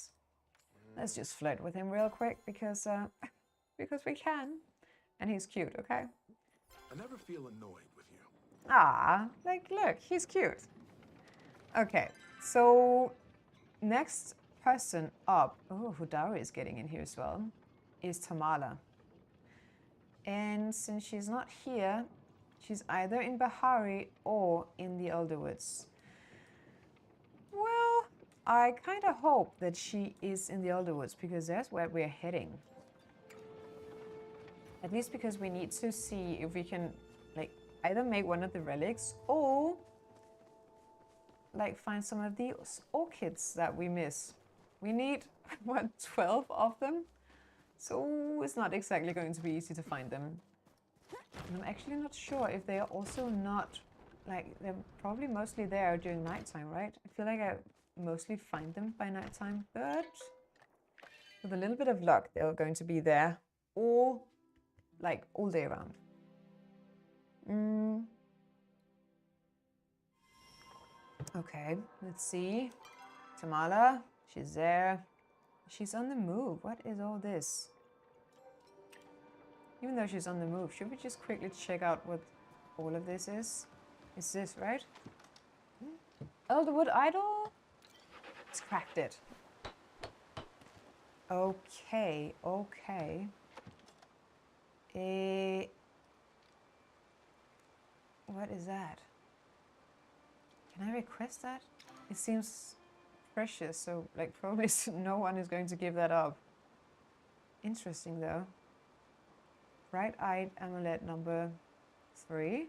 Let's just flirt with him real quick because we can. And he's cute, okay? I never feel annoyed with you. Ah, like, look, he's cute. Okay, so next person up, oh, Hudari is getting in here as well, is Tamala. And since she's not here, she's either in Bahari or in the Elderwoods. Well, I kind of hope that she is in the Elderwoods because that's where we're heading. At least because we need to see if we can, like, either make one of the relics or, like, find some of these orchids that we miss. We need, what, 12 of them? So it's not exactly going to be easy to find them. And I'm actually not sure if they are also not, like, they're probably mostly there during nighttime, right? I feel like I mostly find them by nighttime, but with a little bit of luck, they're going to be there all, like, all day around. Okay, let's see. Tamala, she's there. She's on the move. What is all this? Even though she's on the move, should we just quickly check out what all of this is? It's this, right? Elderwood Idol? It's cracked it. Okay, okay. What is that? Can I request that? It seems precious, so like probably no one is going to give that up. Interesting though. Bright-eyed amulet number 3.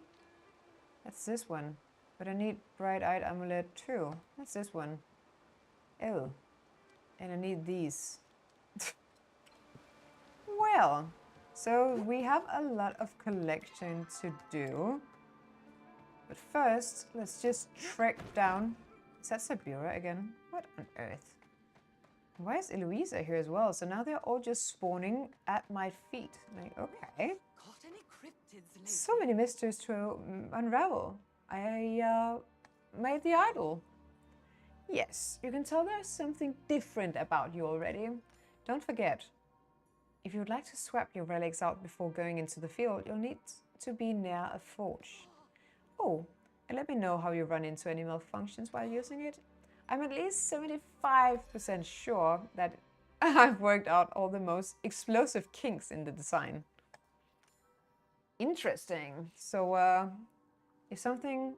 That's this one. But I need bright-eyed amulet 2. That's this one. Oh. And I need these. Well, so we have a lot of collection to do. But first, let's just trek down. Is that Sabura again? What on earth? Why is Eloisa here as well? So now they're all just spawning at my feet. Like, okay. Caught any cryptids lately? So many mysteries to unravel. I made the idol. Yes, you can tell there's something different about you already. Don't forget, if you would like to swap your relics out before going into the field, you'll need to be near a forge. Oh, and let me know how you run into any malfunctions while using it. I'm at least 75% sure that I've worked out all the most explosive kinks in the design. Interesting. So, if something...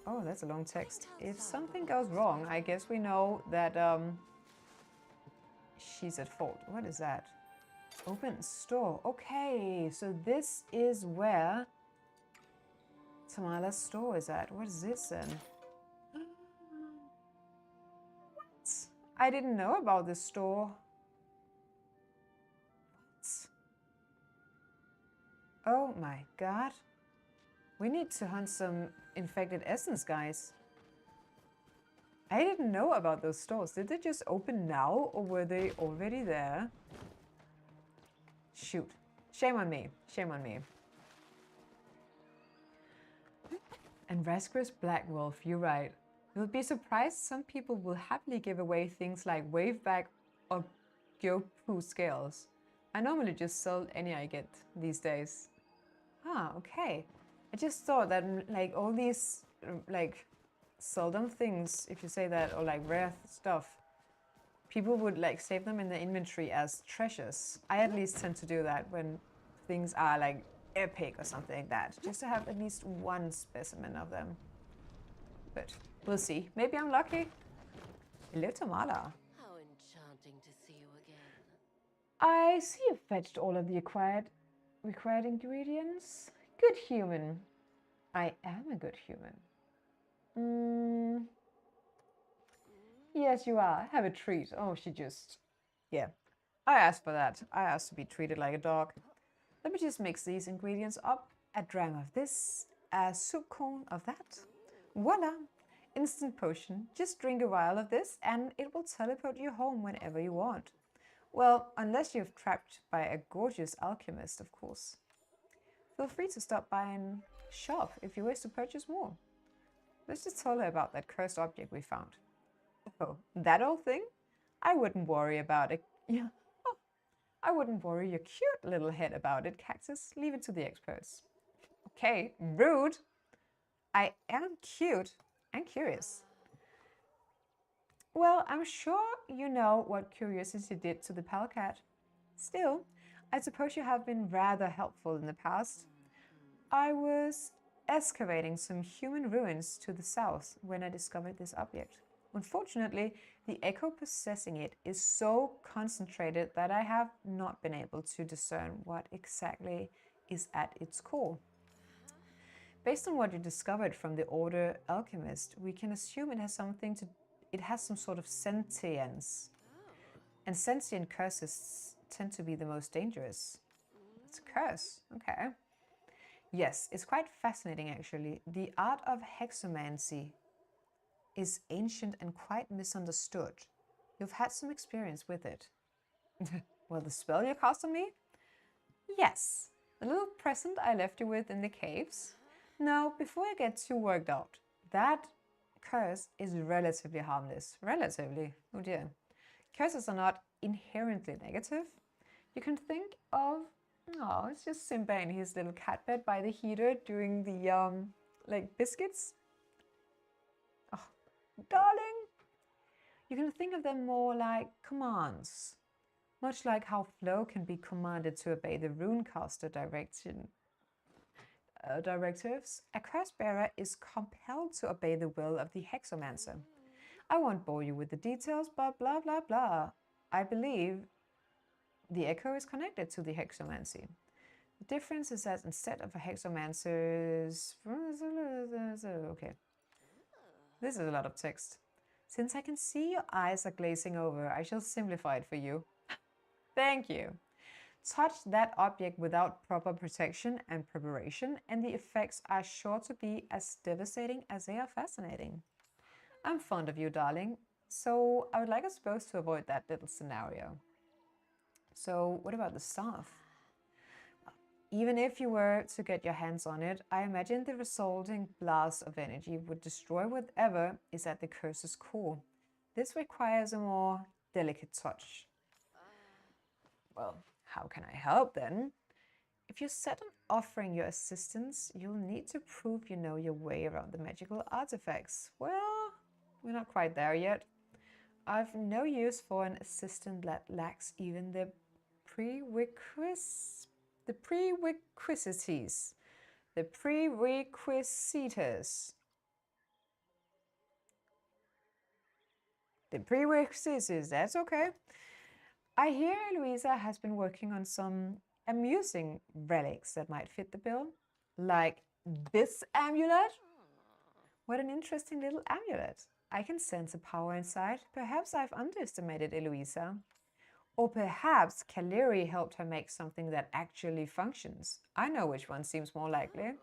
Oh, that's a long text. If something goes wrong, I guess we know that she's at fault. What is that? Open store. Okay, so this is where Tamala's store is at. What is this then? What? I didn't know about this store. What? Oh my god. We need to hunt some infected essence, guys. I didn't know about those stores. Did they just open now, or were they already there? Shoot. Shame on me. Shame on me. And Rascus Black Wolf, you're right. You'll be surprised some people will happily give away things like Waveback or Gyopu scales. I normally just sell any I get these days. Ah, okay. I just thought that like all these like seldom things, if you say that, or like rare stuff, people would like save them in the inventory as treasures. I at least tend to do that when things are like epic or something like that, just to have at least one specimen of them. But we'll see. Maybe I'm lucky. Hello, Tamala. How enchanting to see you again. I see you've fetched all of the required ingredients. Good human. I am a good human. Yes, you are. Have a treat. Oh, she just... Yeah. I asked for that. I asked to be treated like a dog. Let me just mix these ingredients up. A dram of this, a soup cone of that. Voila! Instant potion. Just drink a vial of this and it will teleport you home whenever you want. Well, unless you're trapped by a gorgeous alchemist, of course. Feel free to stop by and shop if you wish to purchase more. Let's just tell her about that cursed object we found. Oh, that old thing? I wouldn't worry about it. Yeah. Oh, I wouldn't worry your cute little head about it, Cactus. Leave it to the experts. Okay, rude. I am cute and curious. Well, I'm sure you know what curiosity did to the Palcat. Still, I suppose you have been rather helpful in the past. I was excavating some human ruins to the south when I discovered this object. Unfortunately, the echo possessing it is so concentrated that I have not been able to discern what exactly is at its core. Based on what you discovered from the Order Alchemist, we can assume it has some sort of sentience. And sentient curses tend to be the most dangerous. It's a curse, okay. Yes, it's quite fascinating actually. The art of hexomancy is ancient and quite misunderstood. You've had some experience with it. Well, the spell you cast on me? Yes, the little present I left you with in the caves. Now, before I get too worked out, that curse is relatively harmless. Relatively, oh dear. Curses are not inherently negative. You can think of, oh, it's just Simba in his little cat bed by the heater doing the, like, biscuits. Oh, darling. You can think of them more like commands. Much like how Flo can be commanded to obey the runecaster directives, a curse bearer is compelled to obey the will of the hexomancer. I won't bore you with the details, but blah blah blah. I believe the echo is connected to the hexomancy. The difference is that instead of a hexomancer's... Okay. This is a lot of text. Since I can see your eyes are glazing over, I shall simplify it for you. Thank you. Touch that object without proper protection and preparation, and the effects are sure to be as devastating as they are fascinating. I'm fond of you, darling, so I would like us both to avoid that little scenario. So what about the staff? Even if you were to get your hands on it, I imagine the resulting blast of energy would destroy whatever is at the curse's core. This requires a more delicate touch. Well, how can I help then? If you're set on offering your assistance, you'll need to prove you know your way around the magical artifacts. Well, we're not quite there yet. I've no use for an assistant that lacks even the prerequisites. The prerequisites. The prerequisites. The prerequisites, that's okay. I hear Louisa has been working on some amusing relics that might fit the bill. Like this amulet? What an interesting little amulet. I can sense a power inside. Perhaps I've underestimated Eloisa. Or perhaps Caleri helped her make something that actually functions. I know which one seems more likely.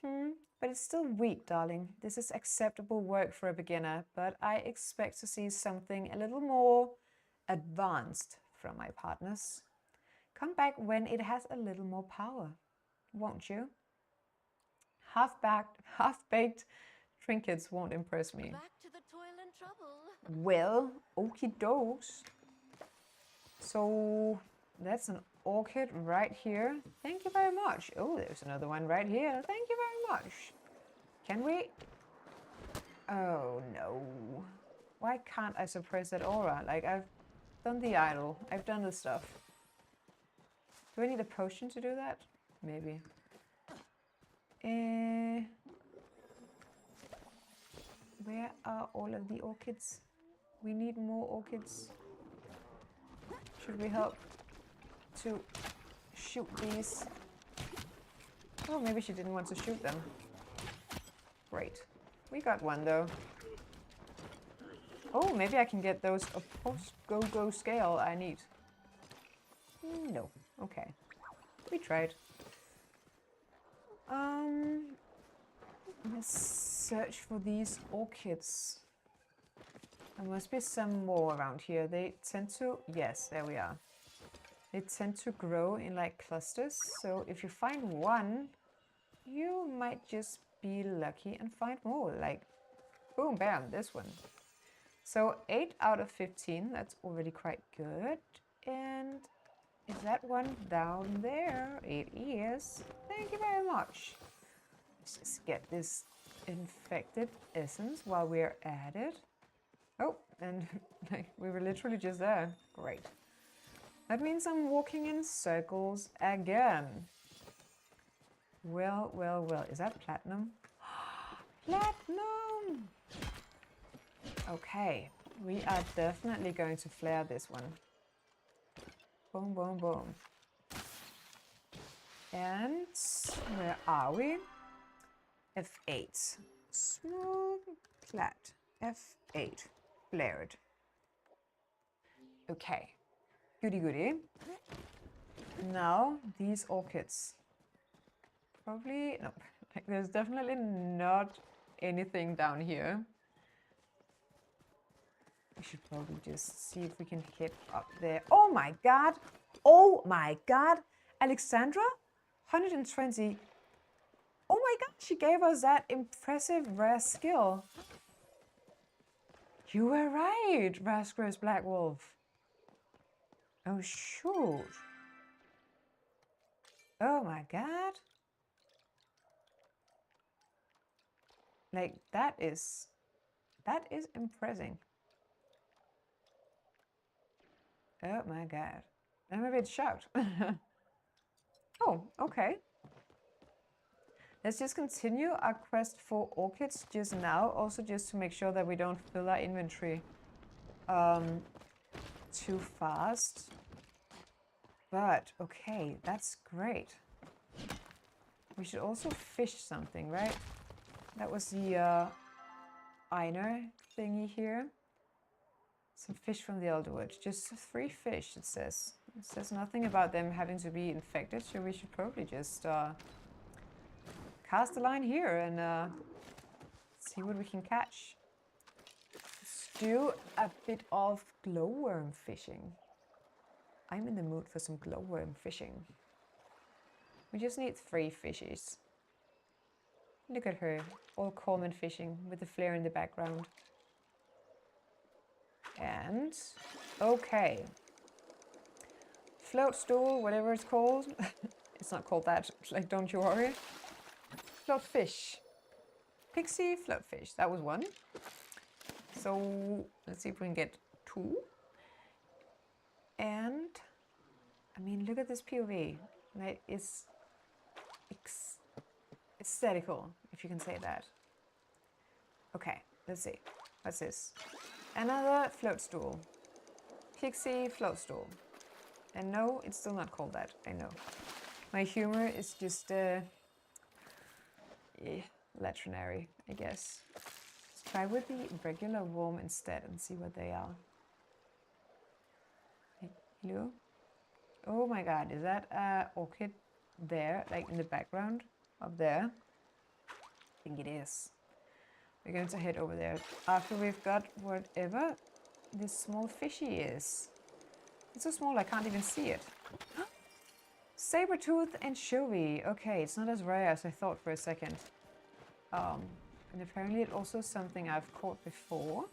But it's still weak, darling. This is acceptable work for a beginner, but I expect to see something a little more advanced from my partners. Come back when it has a little more power, won't you? Half-baked trinkets won't impress me. Back to the toil and trouble. Well, okie dokes. So that's an orchid right here. Thank you very much. Oh, there's another one right here. Thank you very much. Can we? Oh no. Why can't I suppress that aura? Like, I've done the idol. I've done the stuff. Do I need a potion to do that? Maybe. Where are all of the orchids? We need more orchids. Should we help to shoot these? Oh, maybe she didn't want to shoot them. Great. We got one though. Oh, maybe I can get those go scale I need. No. Okay. We tried. Let's search for these orchids. There must be some more around here. They tend to... Yes, there we are. They tend to grow in like clusters. So if you find one, you might just be lucky and find more. Like, boom, bam, this one. So 8 out of 15. That's already quite good. And is that one down there? It is. Thank you very much. Let's just get this infected essence while we're at it. Oh, and like, we were literally just there. Great. That means I'm walking in circles again. Well, well, well. Is that platinum? Platinum! Okay. We are definitely going to flare this one. Boom, boom, boom. And where are we? F8. Small plat. F8. Flared. Okay. Goody goody. Now these orchids. Probably no. Like, there's definitely not anything down here. We should probably just see if we can hit up there. Oh my god! Oh my god! Alexandra? 120. Oh my god, she gave us that impressive rare skill. You were right, Rascal's Black Wolf. Oh shoot. Oh my god. Like, that is impressive. Oh my god. I'm a bit shocked. Oh, okay. Let's just continue our quest for orchids just now, also just to make sure that we don't fill our inventory too fast. But, okay, that's great. We should also fish something, right? That was the Einer thingy here. Some fish from the Elderwood. Just 3 fish, it says. It says nothing about them having to be infected, so we should probably just cast a line here and see what we can catch. Let's do a bit of glowworm fishing. I'm in the mood for some glowworm fishing. We just need 3 fishes. Look at her, all calm and fishing with the flare in the background. And, okay. float stool, whatever it's called. It's not called that, like, don't you worry. Float fish. Pixie float fish, that was one. So let's see if we can get 2. And I mean, look at this POV. Like, it's aesthetical, if you can say that. Okay, let's see. What's this? Another float stool. Pixie float stool. And no, it's still not called that, I know. My humor is just latrinary, I guess. Let's try with the regular worm instead and see what they are. Hello? Oh my god, is that orchid there, like in the background up there? I think it is. We're going to head over there after we've got whatever this small fishy is. It's so small I can't even see it. Sabertooth anchovy. Okay, it's not as rare as I thought for a second. And apparently it's also something I've caught before.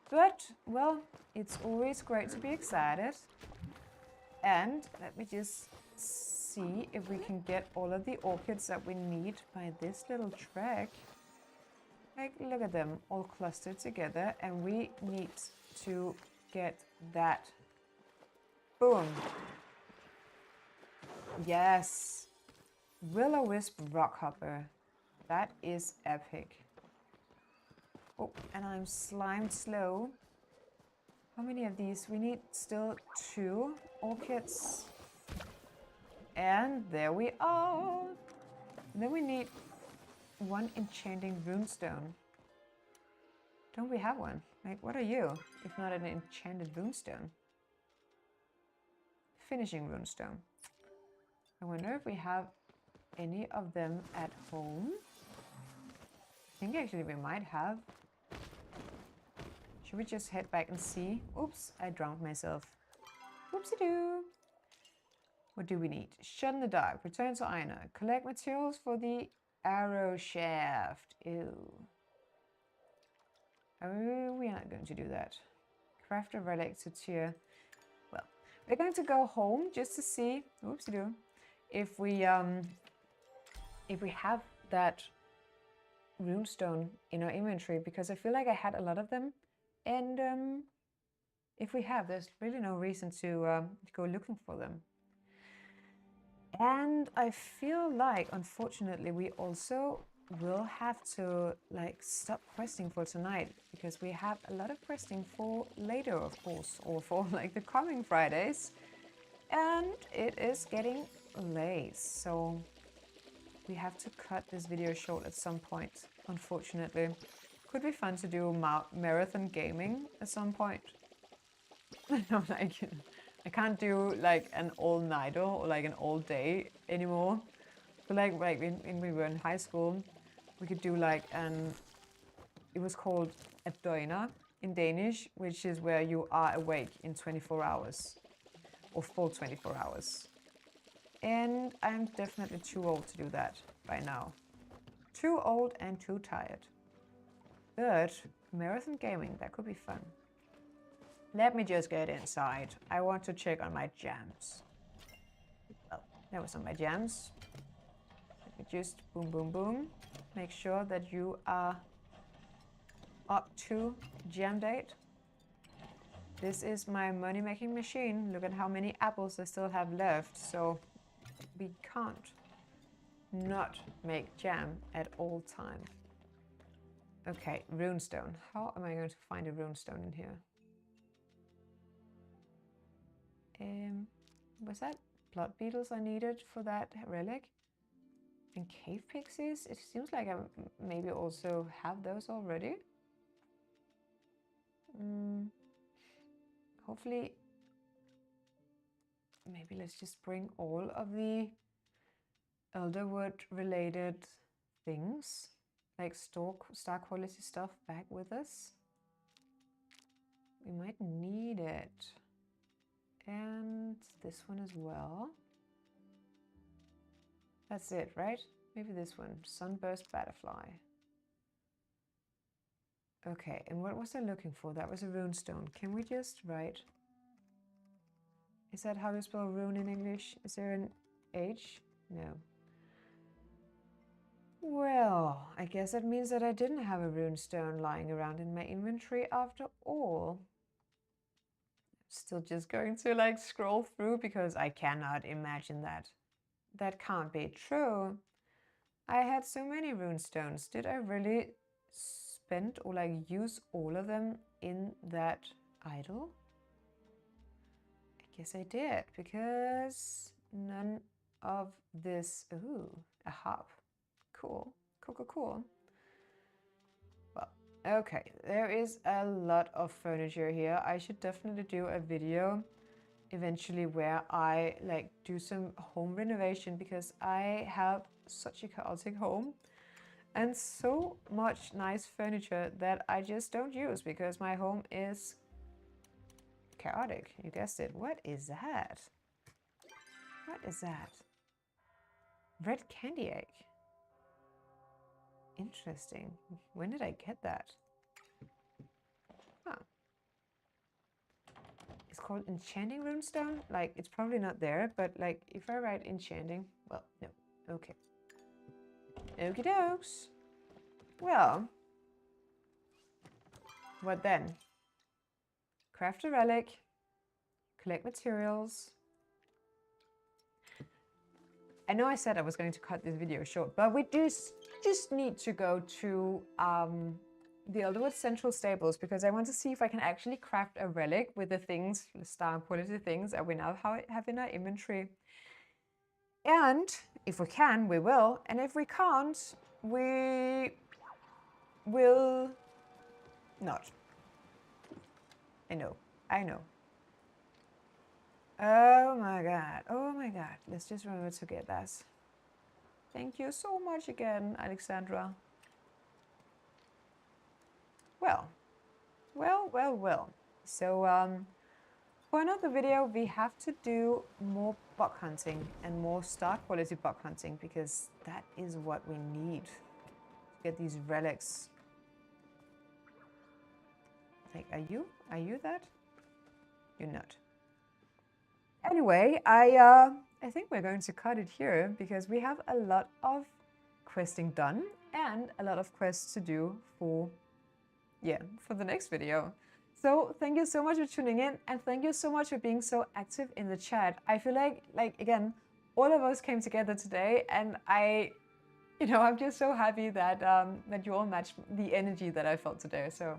But, well, it's always great to be excited. And let me just see if we can get all of the orchids that we need by this little track. Like, look at them all clustered together, and we need to get that. Boom. Yes. Will-o-wisp rockhopper. That is epic. Oh, and I'm slimed slow. How many of these? We need still 2 orchids. And there we are. And then we need 1 enchanting runestone. Don't we have one? Like, what are you, if not an enchanted runestone? Finishing runestone. I wonder if we have any of them at home. I think actually we might have. Should we just head back and see? Oops, I drowned myself. Whoopsie-doo. What do we need? Shut in the dark. Return to Aina. Collect materials for the arrow shaft. Ew. Oh, we are not going to do that. Craft a relic to cheer. Well, we're going to go home just to see. Whoopsie-doo. If we have that runestone in our inventory, because I feel like I had a lot of them, and if we have, there's really no reason to go looking for them. And I feel like, unfortunately, we also will have to like stop questing for tonight, because we have a lot of questing for later, of course, or for like the coming Fridays, and it is getting late, so we have to cut this video short at some point, unfortunately. Could be fun to do marathon gaming at some point. No, like, I can't do like an all-nighter or like an all-day anymore. But like when we were in high school, we could do like it was called a døgner in Danish, which is where you are awake in 24 hours, or full 24 hours. And I'm definitely too old to do that by now. Too old and too tired. But marathon gaming, that could be fun. Let me just get inside. I want to check on my jams. Well, that was on my jams. Let me just boom, boom, boom. Make sure that you are up to jam date. This is my money-making machine. Look at how many apples I still have left. So we can't not make jam at all time. Okay, runestone. How am I going to find a runestone in here? Was that blood beetles I needed for that relic? And cave pixies? It seems like I maybe also have those already. Hopefully, maybe let's just bring all of the elderwood related things, like star quality stuff, back with us. We might need it. And this one as well. That's it, right? Maybe this one, sunburst butterfly. Okay, and what was I looking for? That was a runestone. Can we just write Is that how you spell rune in English? Is there an H? No. Well, I guess that means that I didn't have a rune stone lying around in my inventory after all. Still just going to like scroll through because I cannot imagine that. That can't be true. I had so many rune stones. Did I really spend or like use all of them in that idol? I guess I did because none of this. Ooh, a hub. Cool. Cool, cool, cool. Well, okay. There is a lot of furniture here. I should definitely do a video eventually where I like do some home renovation because I have such a chaotic home and so much nice furniture that I just don't use because my home is chaotic. You guessed it. What is that? What is that? Red candy egg. Interesting. When did I get that? Huh. It's called enchanting runestone. Like, it's probably not there, but like, if I write enchanting, well, no. Okay. Okie dokes. Well, what then? Craft a relic, collect materials. I know I said I was going to cut this video short, but we do just need to go to the Elderwood Central Stables because I want to see if I can actually craft a relic with the things, the star quality things that we now have in our inventory. And if we can, we will. And if we can't, we will not. I know. I know. Oh my god. Oh my god. Let's just remember to get that. Thank you so much again, Alexandra. Well. So, for another video, we have to do more bug hunting and more star quality bug hunting because that is what we need to get these relics. Like, are you that? You're not. Anyway, I think we're going to cut it here because we have a lot of questing done and a lot of quests to do for the next video. So thank you so much for tuning in and thank you so much for being so active in the chat. I feel like again, all of us came together today and I'm just so happy that that you all matched the energy that I felt today. So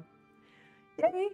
yay!